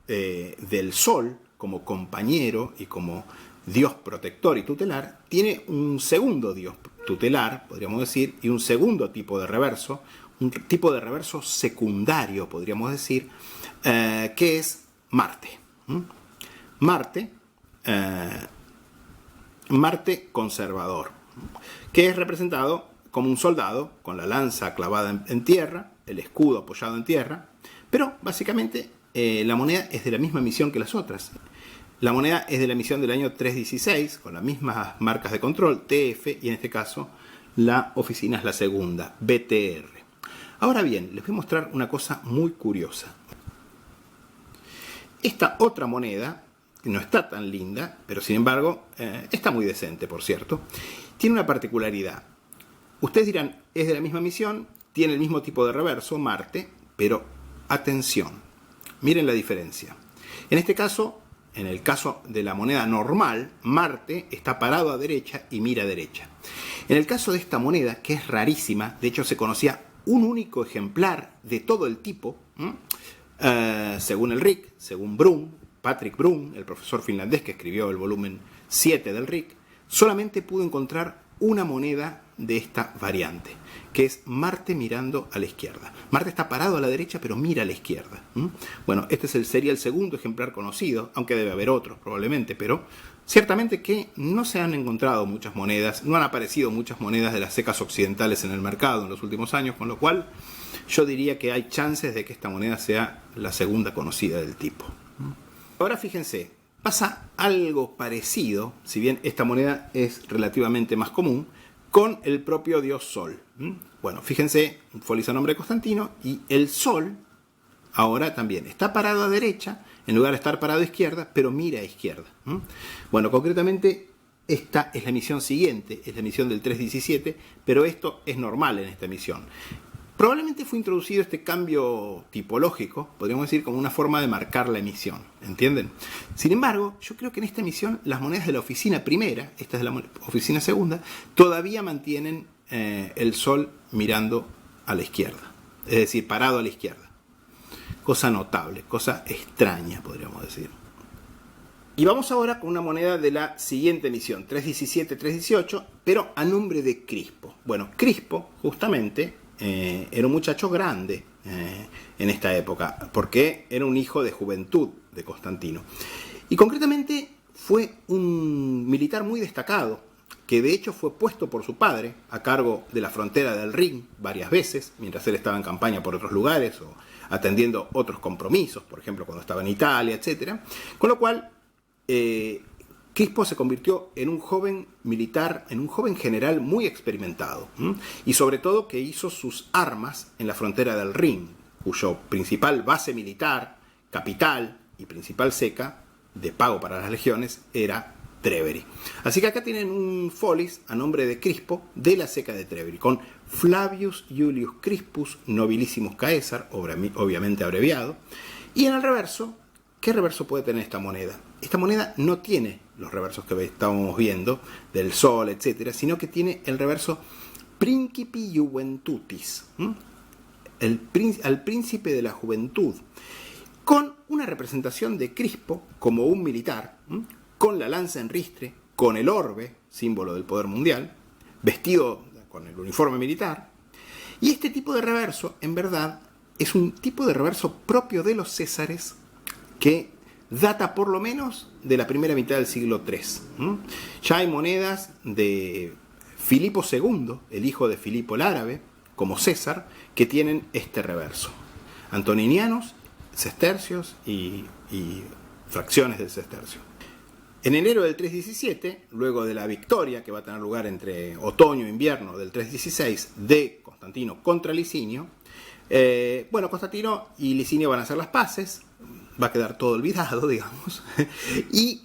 del Sol como compañero y como dios protector y tutelar, tiene un segundo dios tutelar, podríamos decir, y un segundo tipo de reverso, un tipo de reverso secundario, podríamos decir, que es Marte. Marte conservador, que es representado como un soldado con la lanza clavada en tierra, el escudo apoyado en tierra, pero básicamente la moneda es de la misma emisión que las otras. La moneda es de la emisión del año 316, con las mismas marcas de control, TF, y en este caso la oficina es la segunda, BTR. Ahora bien, les voy a mostrar una cosa muy curiosa. Esta otra moneda, que no está tan linda, pero sin embargo está muy decente, por cierto, tiene una particularidad. Ustedes dirán, es de la misma emisión, tiene el mismo tipo de reverso, Marte, pero atención, miren la diferencia. En este caso, en el caso de la moneda normal, Marte está parado a derecha y mira a derecha. En el caso de esta moneda, que es rarísima, de hecho se conocía un único ejemplar de todo el tipo, según el RIC, según Brun, Patrick Brun, el profesor finlandés que escribió el volumen 7 del RIC, solamente pudo encontrar una moneda de esta variante, que es Marte mirando a la izquierda. Marte está parado a la derecha, pero mira a la izquierda. Bueno, este sería el segundo ejemplar conocido, aunque debe haber otros probablemente, pero ciertamente que no se han encontrado muchas monedas, no han aparecido muchas monedas de las secas occidentales en el mercado en los últimos años, con lo cual yo diría que hay chances de que esta moneda sea la segunda conocida del tipo. Ahora fíjense, pasa algo parecido, si bien esta moneda es relativamente más común, con el propio dios Sol. Bueno, fíjense, un folies a nombre de Constantino, y el Sol ahora también está parado a derecha, en lugar de estar parado a izquierda, pero mira a izquierda. Bueno, concretamente esta es la emisión siguiente, es la emisión del 317, pero esto es normal en esta emisión. Probablemente fue introducido este cambio tipológico, podríamos decir, como una forma de marcar la emisión, ¿entienden? Sin embargo, yo creo que en esta emisión las monedas de la oficina primera, esta es de la oficina segunda, todavía mantienen el Sol mirando a la izquierda, es decir, parado a la izquierda. Cosa notable, cosa extraña, podríamos decir. Y vamos ahora con una moneda de la siguiente emisión, 317-318, pero a nombre de Crispo. Bueno, Crispo, justamente, era un muchacho grande en esta época, porque era un hijo de juventud de Constantino. Y concretamente fue un militar muy destacado que de hecho fue puesto por su padre a cargo de la frontera del Rin varias veces, mientras él estaba en campaña por otros lugares o atendiendo otros compromisos, por ejemplo cuando estaba en Italia, etc. Con lo cual, Crispo se convirtió en un joven militar, en un joven general muy experimentado, y sobre todo que hizo sus armas en la frontera del Rin, cuyo principal base militar, capital y principal ceca de pago para las legiones era Treveri. Así que acá tienen un folis a nombre de Crispo de la ceca de Treveri, con Flavius Iulius Crispus Nobilissimus Caesar, obviamente abreviado. Y en el reverso, ¿qué reverso puede tener esta moneda? Esta moneda no tiene los reversos que estábamos viendo, del sol, etc., sino que tiene el reverso Principi Juventutis, al príncipe de la juventud, con una representación de Crispo como un militar, con la lanza en ristre, con el orbe, símbolo del poder mundial, vestido con el uniforme militar. Y este tipo de reverso, en verdad, es un tipo de reverso propio de los Césares que data por lo menos de la primera mitad del siglo III. Ya hay monedas de Filipo II, el hijo de Filipo el Árabe, como César, que tienen este reverso. Antoninianos, sestercios y fracciones del sestercio. En enero del 317, luego de la victoria que va a tener lugar entre otoño e invierno del 316 de Constantino contra Licinio, Constantino y Licinio van a hacer las paces, va a quedar todo olvidado, digamos, y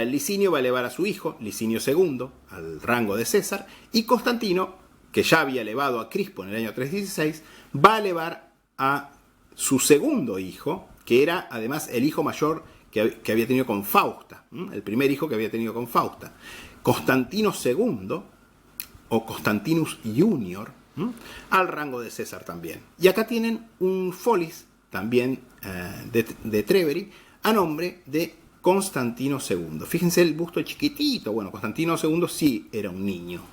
Licinio va a elevar a su hijo, Licinio II, al rango de César, y Constantino, que ya había elevado a Crispo en el año 316, va a elevar a su segundo hijo, que era además el hijo mayor que había tenido con Fausta, el primer hijo que había tenido con Fausta, Constantino II, o Constantinus Junior, al rango de César también. Y acá tienen un folis también de Treveri a nombre de Constantino II. Fíjense el busto chiquitito. Bueno, Constantino II sí era un niño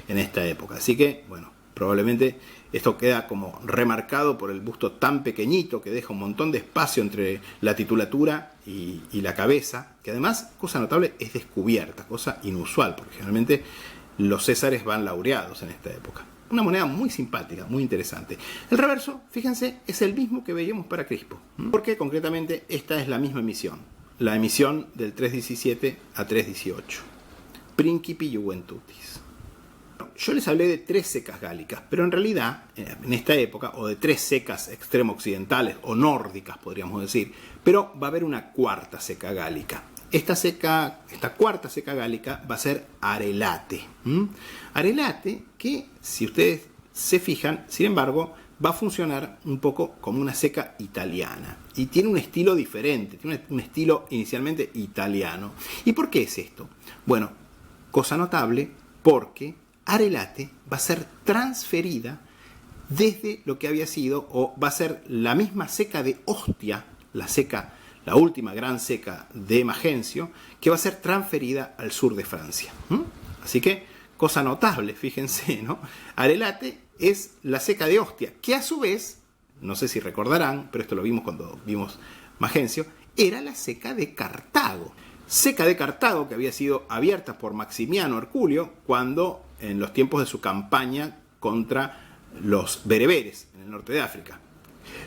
en esta época. Así que, bueno, probablemente esto queda como remarcado por el busto tan pequeñito que deja un montón de espacio entre la titulatura y la cabeza, que además, cosa notable, es descubierta, cosa inusual, porque generalmente los césares van laureados en esta época. Una moneda muy simpática, muy interesante. El reverso, fíjense, es el mismo que veíamos para Crispo, porque concretamente esta es la misma emisión, la emisión del 317 a 318. Principi Juventutis. Yo les hablé de 3 secas gálicas, pero en realidad, en esta época, o de 3 secas extremo occidentales, o nórdicas podríamos decir, pero va a haber una cuarta seca gálica. Esta cuarta seca gálica va a ser Arelate. Arelate que, si ustedes se fijan, sin embargo, va a funcionar un poco como una seca italiana. Y tiene un estilo diferente, tiene un estilo inicialmente italiano. ¿Y por qué es esto? Bueno, cosa notable, porque Arelate va a ser transferida desde lo que había sido, o va a ser la misma seca de Ostia, la última gran seca de Magencio, que va a ser transferida al sur de Francia. Así que, cosa notable, fíjense, ¿no? Arelate es la seca de Ostia, que a su vez, no sé si recordarán, pero esto lo vimos cuando vimos Magencio, era la seca de Cartago. Seca de Cartago que había sido abierta por Maximiano Herculio cuando, en los tiempos de su campaña contra los bereberes en el norte de África.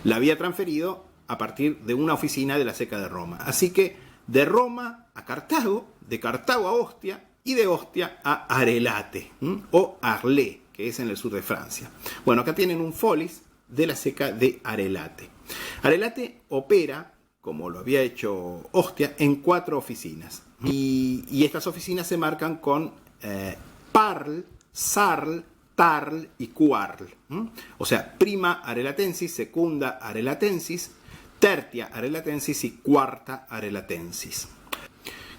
La había transferido a partir de una oficina de la seca de Roma. Así que de Roma a Cartago, de Cartago a Ostia y de Ostia a Arelate, o Arlé, que es en el sur de Francia. Bueno, acá tienen un folis de la seca de Arelate. Arelate opera, como lo había hecho Ostia, en 4 oficinas. Y estas oficinas se marcan con Parl, Sarl, Tarl y Quarl. O sea, prima Arelatensis, secunda Arelatensis, tertia Arelatensis y cuarta Arelatensis.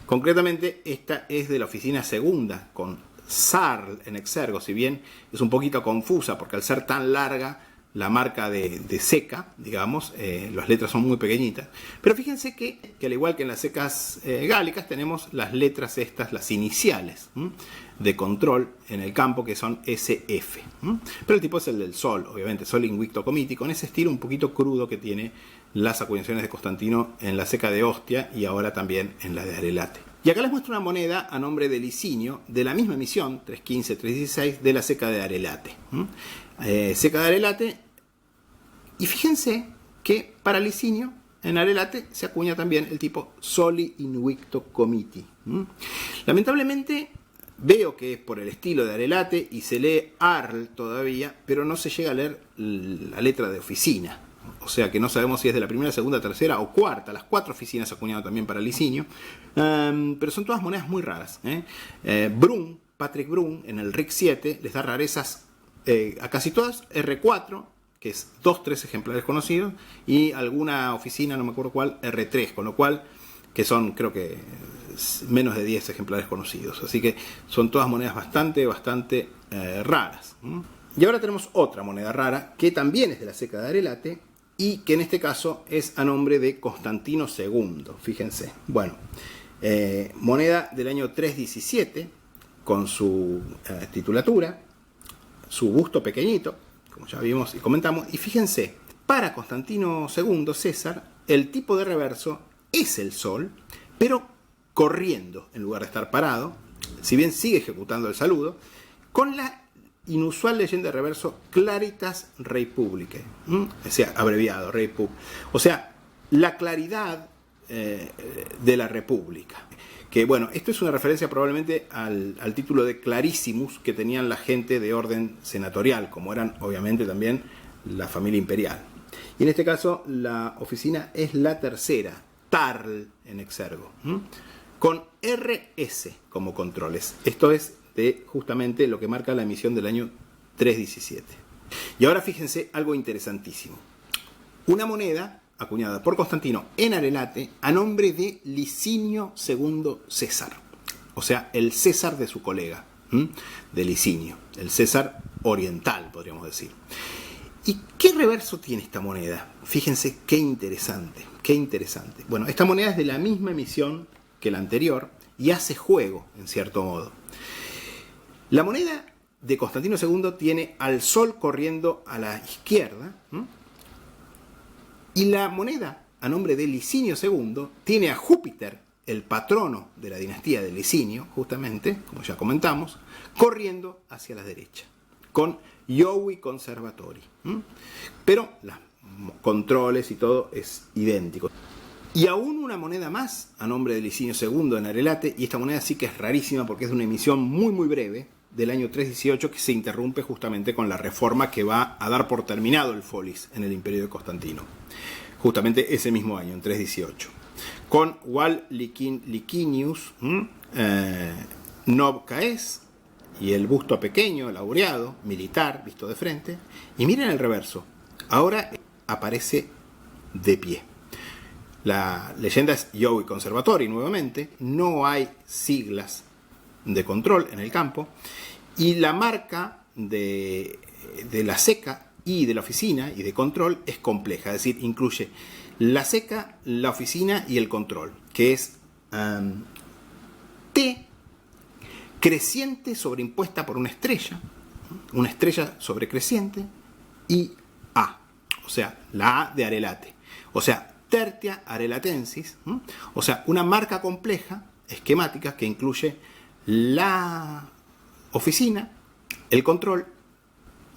Concretamente, esta es de la oficina segunda, con Sarl en exergo, si bien es un poquito confusa, porque al ser tan larga la marca de seca, digamos, las letras son muy pequeñitas. Pero fíjense que al igual que en las secas gálicas, tenemos las letras estas, las iniciales de control en el campo, que son SF. Pero el tipo es el del sol, obviamente, Sol Invicto Comiti, con ese estilo un poquito crudo que tiene las acuñaciones de Constantino en la seca de Ostia y ahora también en la de Arelate. Y acá les muestro una moneda a nombre de Licinio, de la misma emisión, 315-316, de la ceca de Arelate. Ceca de Arelate, y fíjense que para Licinio, en Arelate, se acuña también el tipo Soli Invicto Comiti. Lamentablemente, veo que es por el estilo de Arelate y se lee Arl todavía, pero no se llega a leer la letra de oficina. O sea que no sabemos si es de la primera, segunda, tercera o cuarta. Las 4 oficinas acuñado también para Licinio. Pero son todas monedas muy raras. Brun, Patrick Brun, en el RIC 7, les da rarezas a casi todas. R4, que es 2-3 ejemplares conocidos. Y alguna oficina, no me acuerdo cuál, R3. Con lo cual, que son creo que menos de 10 ejemplares conocidos. Así que son todas monedas bastante raras. Y ahora tenemos otra moneda rara, que también es de la ceca de Arelate, y que en este caso es a nombre de Constantino II, fíjense. Bueno, moneda del año 317, con su titulatura, su busto pequeñito, como ya vimos y comentamos, y fíjense, para Constantino II, César, el tipo de reverso es el sol, pero corriendo en lugar de estar parado, si bien sigue ejecutando el saludo, con la inusual leyenda de reverso Claritas Reipublicae, o sea, abreviado, Reipub. O sea, la claridad de la República. Que bueno, esto es una referencia probablemente al título de Clarissimus que tenían la gente de orden senatorial, como eran obviamente también la familia imperial. Y en este caso la oficina es la tercera, Tarl en exergo, con RS como controles. Esto es de justamente lo que marca la emisión del año 317. Y ahora fíjense algo interesantísimo. Una moneda acuñada por Constantino en Arelate a nombre de Licinio II César. O sea, el César de su colega, de Licinio. El César oriental, podríamos decir. ¿Y qué reverso tiene esta moneda? Fíjense qué interesante, qué interesante. Bueno, esta moneda es de la misma emisión que la anterior y hace juego, en cierto modo. La moneda de Constantino II tiene al sol corriendo a la izquierda, y la moneda a nombre de Licinio II tiene a Júpiter, el patrono de la dinastía de Licinio, justamente, como ya comentamos, corriendo hacia la derecha, con Jovi Conservatori. Pero los controles y todo es idéntico. Y aún una moneda más a nombre de Licinio II en Arelate, y esta moneda sí que es rarísima porque es de una emisión muy breve, del año 318, que se interrumpe justamente con la reforma que va a dar por terminado el Folis en el Imperio de Constantino. Justamente ese mismo año, en 318. Con Val Licinius, Nob Caes, y el busto pequeño, laureado, militar, visto de frente. Y miren el reverso. Ahora aparece de pie. La leyenda es Jovi Conservatori nuevamente. No hay siglas de control en el campo. Y la marca de la ceca y de la oficina y de control es compleja. Es decir, incluye la ceca, la oficina y el control. Que es T creciente sobreimpuesta por una estrella sobrecreciente, y A, o sea, la A de Arelate, o sea, Tertia Arelatensis, o sea, una marca compleja, esquemática, que incluye la oficina, el control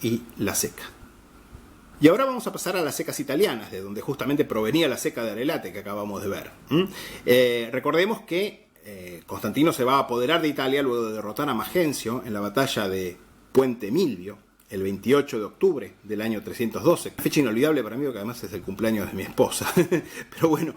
y la ceca. Y ahora vamos a pasar a las cecas italianas, de donde justamente provenía la ceca de Arelate que acabamos de ver. Recordemos que Constantino se va a apoderar de Italia luego de derrotar a Magencio en la batalla de Puente Milvio, el 28 de octubre del año 312. Una fecha inolvidable para mí, porque además es el cumpleaños de mi esposa. Pero bueno,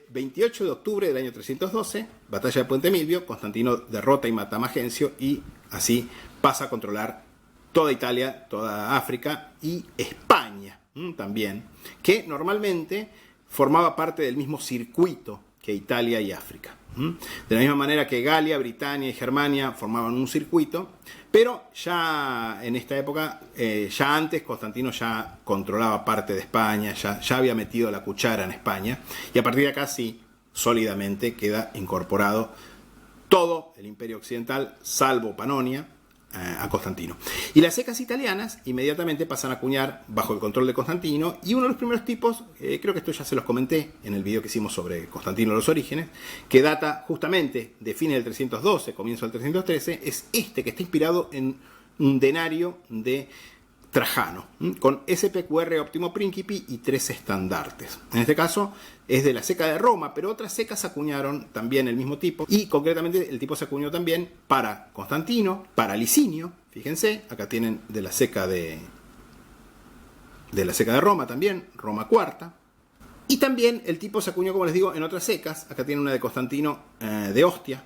28 de octubre del año 312, batalla de Puente Milvio, Constantino derrota y mata a Magencio y así pasa a controlar toda Italia, toda África y España también, que normalmente formaba parte del mismo circuito que Italia y África. De la misma manera que Galia, Britania y Germania formaban un circuito, pero ya en esta época, ya antes Constantino ya controlaba parte de España, ya había metido la cuchara en España, y a partir de acá sí, sólidamente queda incorporado todo el Imperio Occidental, salvo Panonia, a Constantino. Y las secas italianas inmediatamente pasan a acuñar bajo el control de Constantino, y uno de los primeros tipos, creo que esto ya se los comenté en el video que hicimos sobre Constantino los orígenes, que data justamente de fines del 312, comienzo del 313, es este que está inspirado en un denario de Trajano, con SPQR Optimo Principi y 3 estandartes. En este caso es de la seca de Roma, pero otras secas acuñaron también el mismo tipo, y concretamente el tipo se acuñó también para Constantino, para Licinio. Fíjense, acá tienen de la seca de Roma también, Roma IV. Y también el tipo se acuñó, como les digo, en otras secas. Acá tienen una de Constantino de Ostia,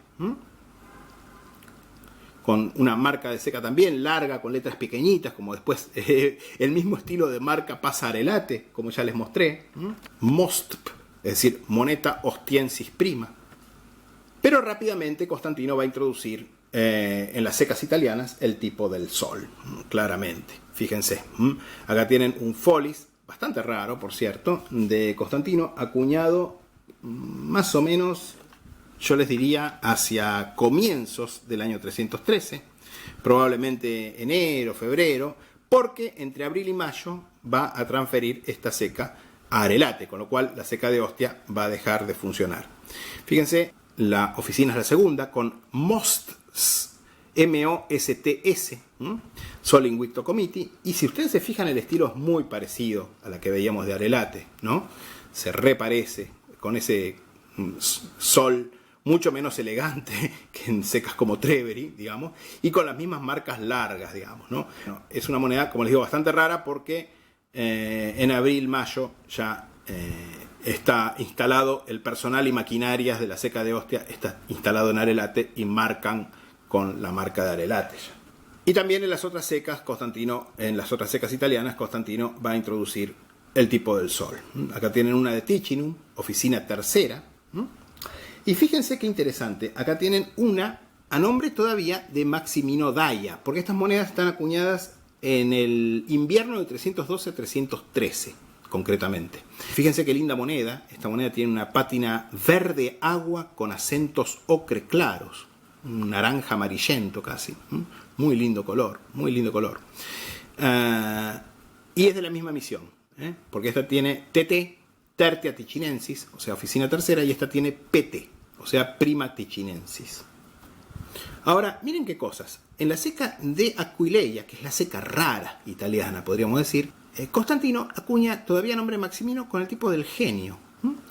con una marca de seca también larga, con letras pequeñitas, como después el mismo estilo de marca pasa a Arelate, como ya les mostré. Mostp, es decir, moneta ostiensis prima. Pero rápidamente Constantino va a introducir en las secas italianas el tipo del sol, claramente. Fíjense, acá tienen un folis, bastante raro por cierto, de Constantino, acuñado más o menos, yo les diría, hacia comienzos del año 313, probablemente enero, febrero, porque entre abril y mayo va a transferir esta seca a Arelate, con lo cual la seca de Ostia va a dejar de funcionar. Fíjense, la oficina es la segunda, con MOSTS, M-O-S-T-S, Sol Invicto Committee, y si ustedes se fijan, el estilo es muy parecido a la que veíamos de Arelate, ¿no? Se reparece con ese sol mucho menos elegante que en secas como Treveri, digamos, y con las mismas marcas largas, digamos, ¿no? Es una moneda, como les digo, bastante rara porque en abril, mayo ya está instalado el personal y maquinarias de la seca de Ostia, está instalado en Arelate y marcan con la marca de Arelate ya. Y también en las otras secas, en las otras secas italianas, Constantino va a introducir el tipo del sol. Acá tienen una de Ticinum, oficina tercera. Y fíjense qué interesante, acá tienen una a nombre todavía de Maximino Daia, porque estas monedas están acuñadas en el invierno de 312-313, concretamente. Fíjense qué linda moneda. Esta moneda tiene una pátina verde agua con acentos ocre claros, un naranja amarillento casi. Muy lindo color, muy lindo color. Y es de la misma misión, porque esta tiene TT, Tertia Ticinensis, o sea, oficina tercera, y esta tiene PT, o sea, Prima Ticinensis. Ahora, miren qué cosas. En la seca de Aquileia, que es la seca rara italiana, podríamos decir, Constantino acuña todavía nombre Maximino con el tipo del genio,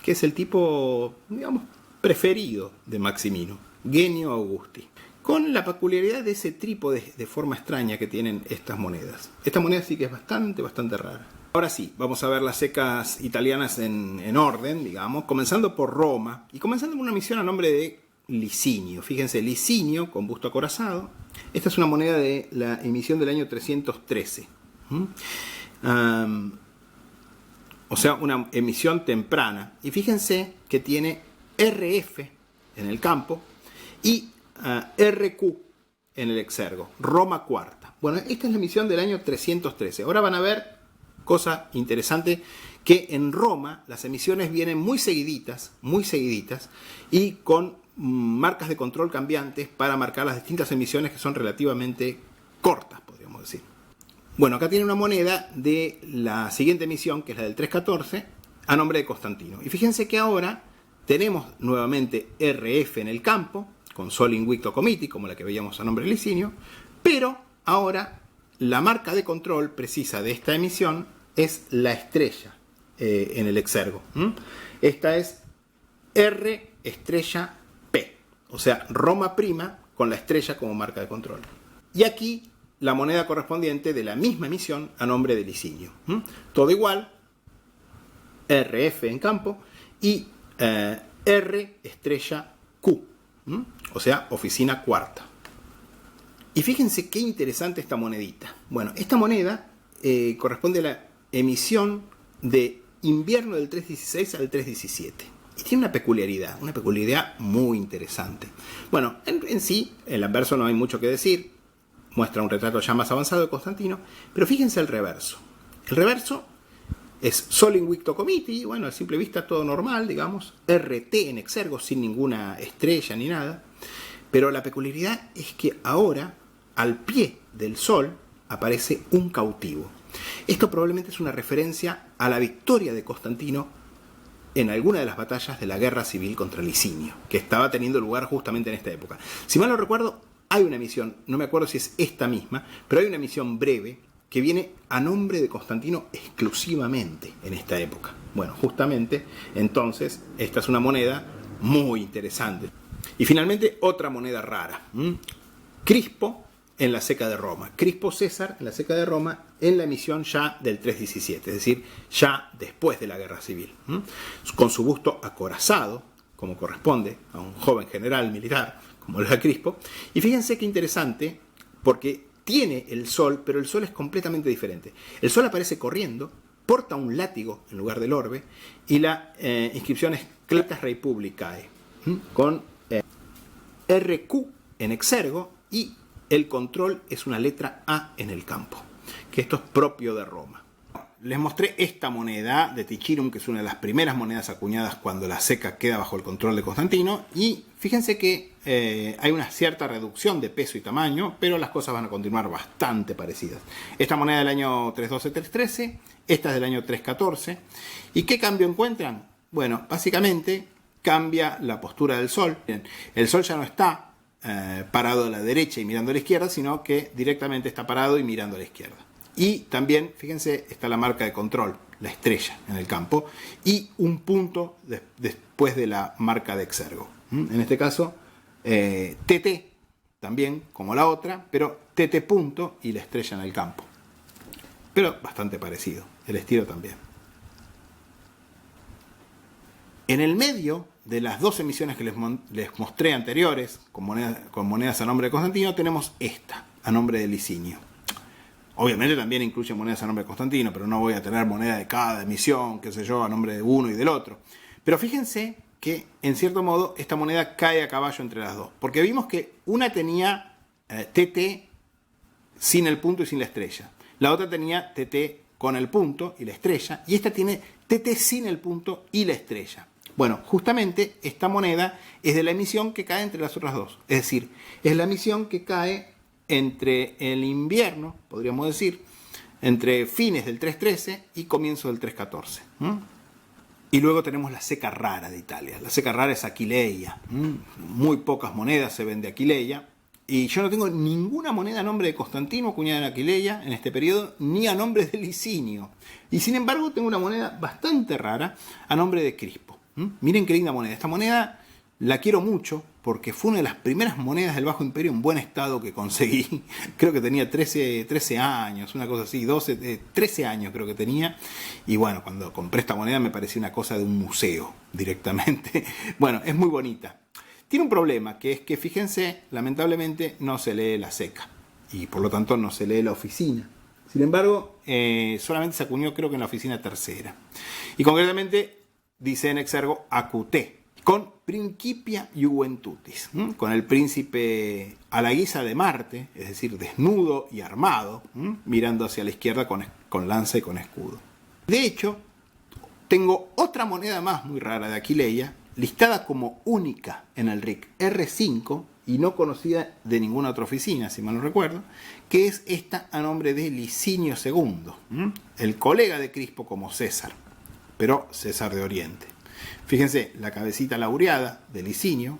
que es el tipo, digamos, preferido de Maximino, Genio Augusti, con la peculiaridad de ese trípode de forma extraña que tienen estas monedas. Esta moneda sí que es bastante rara. Ahora sí, vamos a ver las secas italianas en orden, digamos, comenzando por Roma y comenzando con una misión a nombre de Licinio. Fíjense, Licinio con busto acorazado. Esta es una moneda de la emisión del año 313. O sea, una emisión temprana. Y fíjense que tiene RF en el campo y RQ en el exergo. Roma cuarta. Bueno, esta es la emisión del año 313. Ahora van a ver cosa interesante, que en Roma las emisiones vienen muy seguiditas y con marcas de control cambiantes para marcar las distintas emisiones, que son relativamente cortas, podríamos decir. Bueno, acá tiene una moneda de la siguiente emisión, que es la del 314, a nombre de Constantino. Y fíjense que ahora tenemos nuevamente RF en el campo, con Sol Invicto Committee, como la que veíamos a nombre de Licinio, pero ahora la marca de control precisa de esta emisión es la estrella en el exergo. Esta es R estrella P, o sea, Roma prima con la estrella como marca de control. Y aquí la moneda correspondiente de la misma emisión a nombre de Licinio. Todo igual, RF en campo y R estrella Q, o sea, oficina cuarta. Y fíjense qué interesante esta monedita. Bueno, esta moneda corresponde a la emisión de invierno del 316 al 317. Y tiene una peculiaridad muy interesante. Bueno, en sí, en el anverso no hay mucho que decir. Muestra un retrato ya más avanzado de Constantino. Pero fíjense el reverso. El reverso es Sol Invicto Committee. Bueno, a simple vista todo normal, digamos. RT en exergo, sin ninguna estrella ni nada. Pero la peculiaridad es que ahora al pie del sol aparece un cautivo. Esto probablemente es una referencia a la victoria de Constantino en alguna de las batallas de la guerra civil contra Licinio, que estaba teniendo lugar justamente en esta época. Si mal no recuerdo, hay una misión, no me acuerdo si es esta misma, pero hay una misión breve que viene a nombre de Constantino exclusivamente en esta época. Bueno, justamente, entonces, esta es una moneda muy interesante. Y finalmente, otra moneda rara. Crispo en la Ceca de Roma. Crispo César en la Ceca de Roma en la emisión ya del 317, es decir, ya después de la guerra civil. Con su busto acorazado, como corresponde a un joven general militar, como era Crispo. Y fíjense qué interesante, porque tiene el sol, pero el sol es completamente diferente. El sol aparece corriendo, porta un látigo en lugar del orbe, y la inscripción es Clatas Republicae, con RQ en exergo, y el control es una letra A en el campo, que esto es propio de Roma. Les mostré esta moneda de Tichirum, que es una de las primeras monedas acuñadas cuando la Ceca queda bajo el control de Constantino, y fíjense que hay una cierta reducción de peso y tamaño, pero las cosas van a continuar bastante parecidas. Esta moneda del año 312-313, esta es del año 314, ¿y qué cambio encuentran? Bueno, básicamente cambia la postura del sol. El sol ya no está parado a la derecha y mirando a la izquierda, sino que directamente está parado y mirando a la izquierda. Y también, fíjense, está la marca de control, la estrella en el campo, y un punto después de la marca de exergo. En este caso, TT, también como la otra, pero TT punto y la estrella en el campo. Pero bastante parecido, el estilo también. En el medio de las dos emisiones que les mostré anteriores, con monedas a nombre de Constantino, tenemos esta, a nombre de Licinio. Obviamente también incluye monedas a nombre de Constantino, pero no voy a tener moneda de cada emisión, qué sé yo, a nombre de uno y del otro. Pero fíjense que, en cierto modo, esta moneda cae a caballo entre las dos. Porque vimos que una tenía TT sin el punto y sin la estrella. La otra tenía TT con el punto y la estrella. Y esta tiene TT sin el punto y la estrella. Bueno, justamente esta moneda es de la emisión que cae entre las otras dos. Es decir, es la emisión que cae entre el invierno, podríamos decir, entre fines del 313 y comienzo del 314. Y luego tenemos la Ceca rara de Italia. La Ceca rara es Aquileia. Muy pocas monedas se ven de Aquileia. Y yo no tengo ninguna moneda a nombre de Constantino acuñada en Aquileia en este periodo, ni a nombre de Licinio. Y sin embargo tengo una moneda bastante rara a nombre de Crispo. Miren qué linda moneda. Esta moneda la quiero mucho porque fue una de las primeras monedas del Bajo Imperio en buen estado que conseguí. Creo que tenía 13 años, una cosa así, 13 años creo que tenía. Y bueno, cuando compré esta moneda me parecía una cosa de un museo directamente. Bueno, es muy bonita. Tiene un problema, que es que, fíjense, lamentablemente no se lee la Ceca. Y por lo tanto no se lee la oficina. Sin embargo, solamente se acuñó creo que en la oficina tercera. Y concretamente dice en exergo AQT, con Principia Juventutis, con el príncipe a la guisa de Marte, es decir, desnudo y armado, mirando hacia la izquierda con lanza y con escudo. De hecho, tengo otra moneda más muy rara de Aquileia, listada como única en el RIC R5 y no conocida de ninguna otra oficina, si mal no recuerdo, que es esta a nombre de Licinio II, el colega de Crispo como César, pero César de Oriente. Fíjense, la cabecita laureada de Licinio,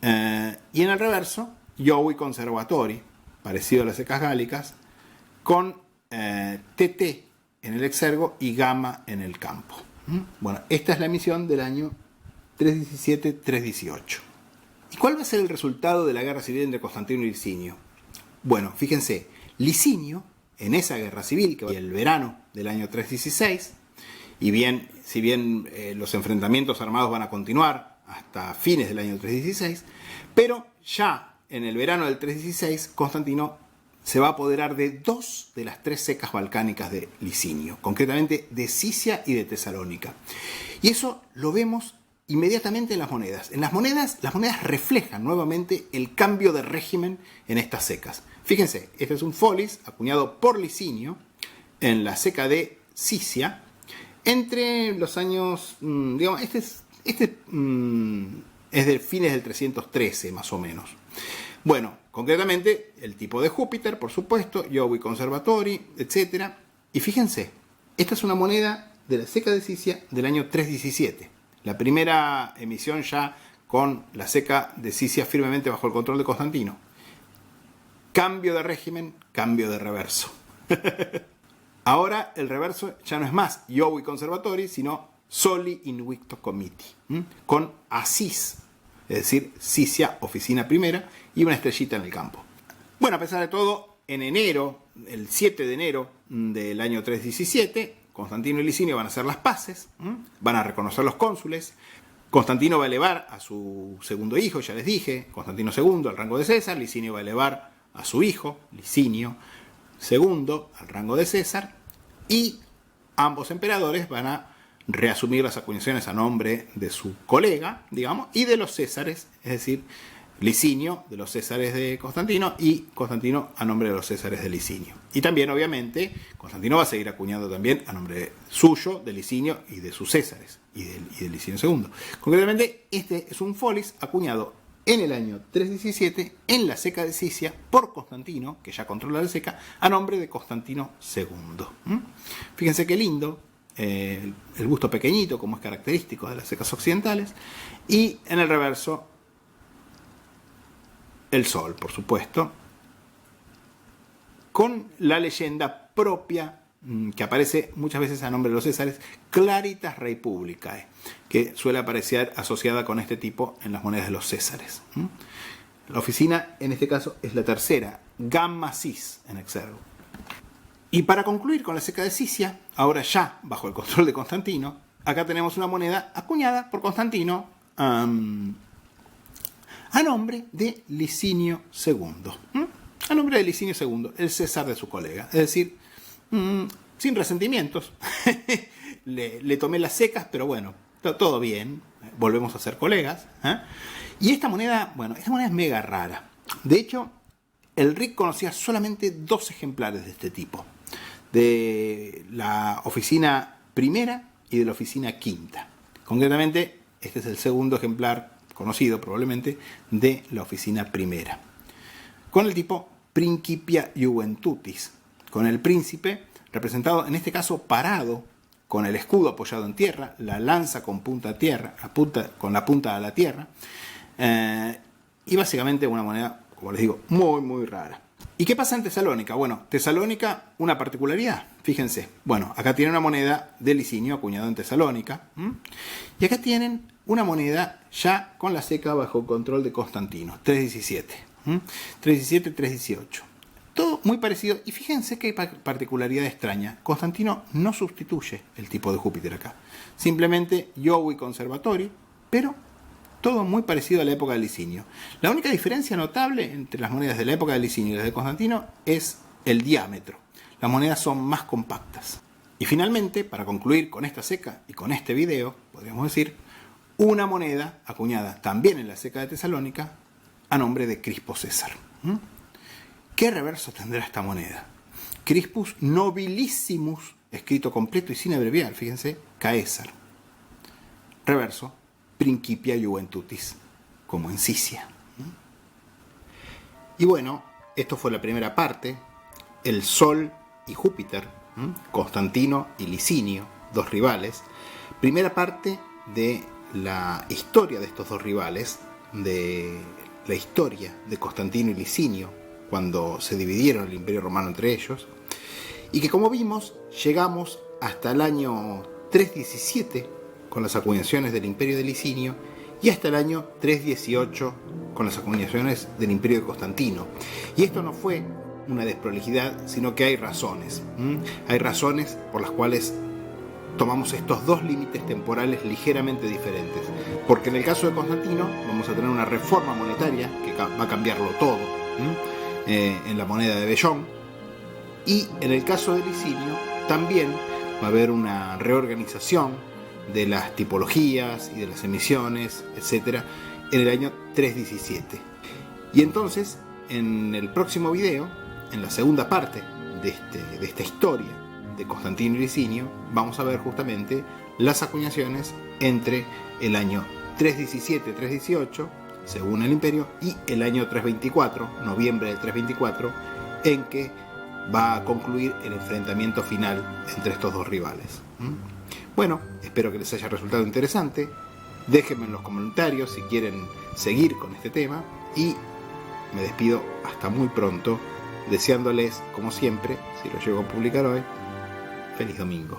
y en el reverso, Jovi Conservatori, parecido a las Cecas gálicas, con TT en el exergo y Gamma en el campo. Bueno, esta es la emisión del año 317-318. ¿Y cuál va a ser el resultado de la guerra civil entre Constantino y Licinio? Bueno, fíjense, Licinio, en esa guerra civil, que va el verano del año 316, y si bien los enfrentamientos armados van a continuar hasta fines del año 316, pero ya en el verano del 316, Constantino se va a apoderar de dos de las tres Cecas balcánicas de Licinio, concretamente de Sisia y de Tesalónica. Y eso lo vemos inmediatamente en las monedas. En las monedas reflejan nuevamente el cambio de régimen en estas Cecas. Fíjense, este es un folis acuñado por Licinio en la Ceca de Sisia, entre los años, digamos, este es de fines del 313 más o menos. Bueno, concretamente el tipo de Júpiter, por supuesto, Jovi Conservatori, etc. Y fíjense, esta es una moneda de la ceca de Sisia del año 317. La primera emisión ya con la ceca de Sisia firmemente bajo el control de Constantino. Cambio de régimen, cambio de reverso. Ahora el reverso ya no es más Jovi Conservatori, sino Soli Invicto Comiti, con Asís, es decir, Sisia, oficina primera, y una estrellita en el campo. Bueno, a pesar de todo, en enero, el 7 de enero del año 317, Constantino y Licinio van a hacer las paces, van a reconocer los cónsules. Constantino va a elevar a su segundo hijo, ya les dije, Constantino II, al rango de César. Licinio va a elevar a su hijo, Licinio II, al rango de César. Y ambos emperadores van a reasumir las acuñaciones a nombre de su colega, digamos, y de los Césares, es decir, Licinio de los Césares de Constantino y Constantino a nombre de los Césares de Licinio. Y también, obviamente, Constantino va a seguir acuñando también a nombre suyo, de Licinio y de sus Césares, y de Licinio II. Concretamente, este es un folis acuñado en el año 317 en la ceca de Sisia por Constantino, que ya controla la ceca, a nombre de Constantino II. Fíjense qué lindo. El busto pequeñito, como es característico de las cecas occidentales, y en el reverso el sol, por supuesto, con la leyenda propia que aparece muchas veces a nombre de los Césares, Claritas Rei Publicae, que suele aparecer asociada con este tipo en las monedas de los Césares. La oficina, en este caso, es la tercera, Gamma Cis en Exergo. Y para concluir con la ceca de Sisia, ahora ya bajo el control de Constantino, acá tenemos una moneda acuñada por Constantino a nombre de Licinio II. A nombre de Licinio II, el César de su colega. Es decir, sin resentimientos. le tomé las secas, pero bueno, todo bien. Volvemos a ser colegas. Y esta moneda, esta moneda es mega rara. De hecho, el RIC conocía solamente 2 ejemplares de este tipo. De la oficina primera y de la oficina quinta. Concretamente, este es el segundo ejemplar conocido probablemente de la oficina primera. Con el tipo Principia Juventutis, con el príncipe representado en este caso parado, con el escudo apoyado en tierra, la lanza con punta a tierra, con la punta a la tierra, y básicamente una moneda, como les digo, muy muy rara. ¿Y qué pasa en Tesalónica? Bueno, Tesalónica, una particularidad, fíjense. Bueno, acá tienen una moneda de Licinio acuñado en Tesalónica. Y acá tienen una moneda ya con la ceca bajo control de Constantino, 317. 317, 318. Todo muy parecido. Y fíjense qué particularidad extraña. Constantino no sustituye el tipo de Júpiter acá. Simplemente Jovi Conservatori, pero todo muy parecido a la época de Licinio. La única diferencia notable entre las monedas de la época de Licinio y las de Constantino es el diámetro. Las monedas son más compactas. Y finalmente, para concluir con esta ceca y con este video, podríamos decir, una moneda acuñada también en la ceca de Tesalónica a nombre de Crispo César. ¿Qué reverso tendrá esta moneda? Crispus Nobilissimus, escrito completo y sin abreviar, fíjense, Caesar. Reverso, Principia Juventutis, como en Sisia. Y bueno, esto fue la primera parte, el Sol y Júpiter, Constantino y Licinio, 2 rivales. Primera parte de la historia de estos 2 rivales, de la historia de Constantino y Licinio, cuando se dividieron el Imperio Romano entre ellos, y que como vimos, llegamos hasta el año 317, con las acuñaciones del Imperio de Licinio, y hasta el año 318 con las acuñaciones del Imperio de Constantino. Y esto no fue una desprolijidad, sino que hay razones. Hay razones por las cuales tomamos estos 2 límites temporales ligeramente diferentes. Porque en el caso de Constantino vamos a tener una reforma monetaria que va a cambiarlo todo en la moneda de vellón. Y en el caso de Licinio también va a haber una reorganización de las tipologías y de las emisiones, etcétera, en el año 317. Y entonces, en el próximo video, en la segunda parte de esta historia de Constantino y Licinio, vamos a ver justamente las acuñaciones entre el año 317-318, según el Imperio, y el año 324, noviembre del 324, en que va a concluir el enfrentamiento final entre estos dos rivales. Bueno, espero que les haya resultado interesante. Déjenme en los comentarios si quieren seguir con este tema y me despido hasta muy pronto, deseándoles, como siempre, si lo llego a publicar hoy, feliz domingo.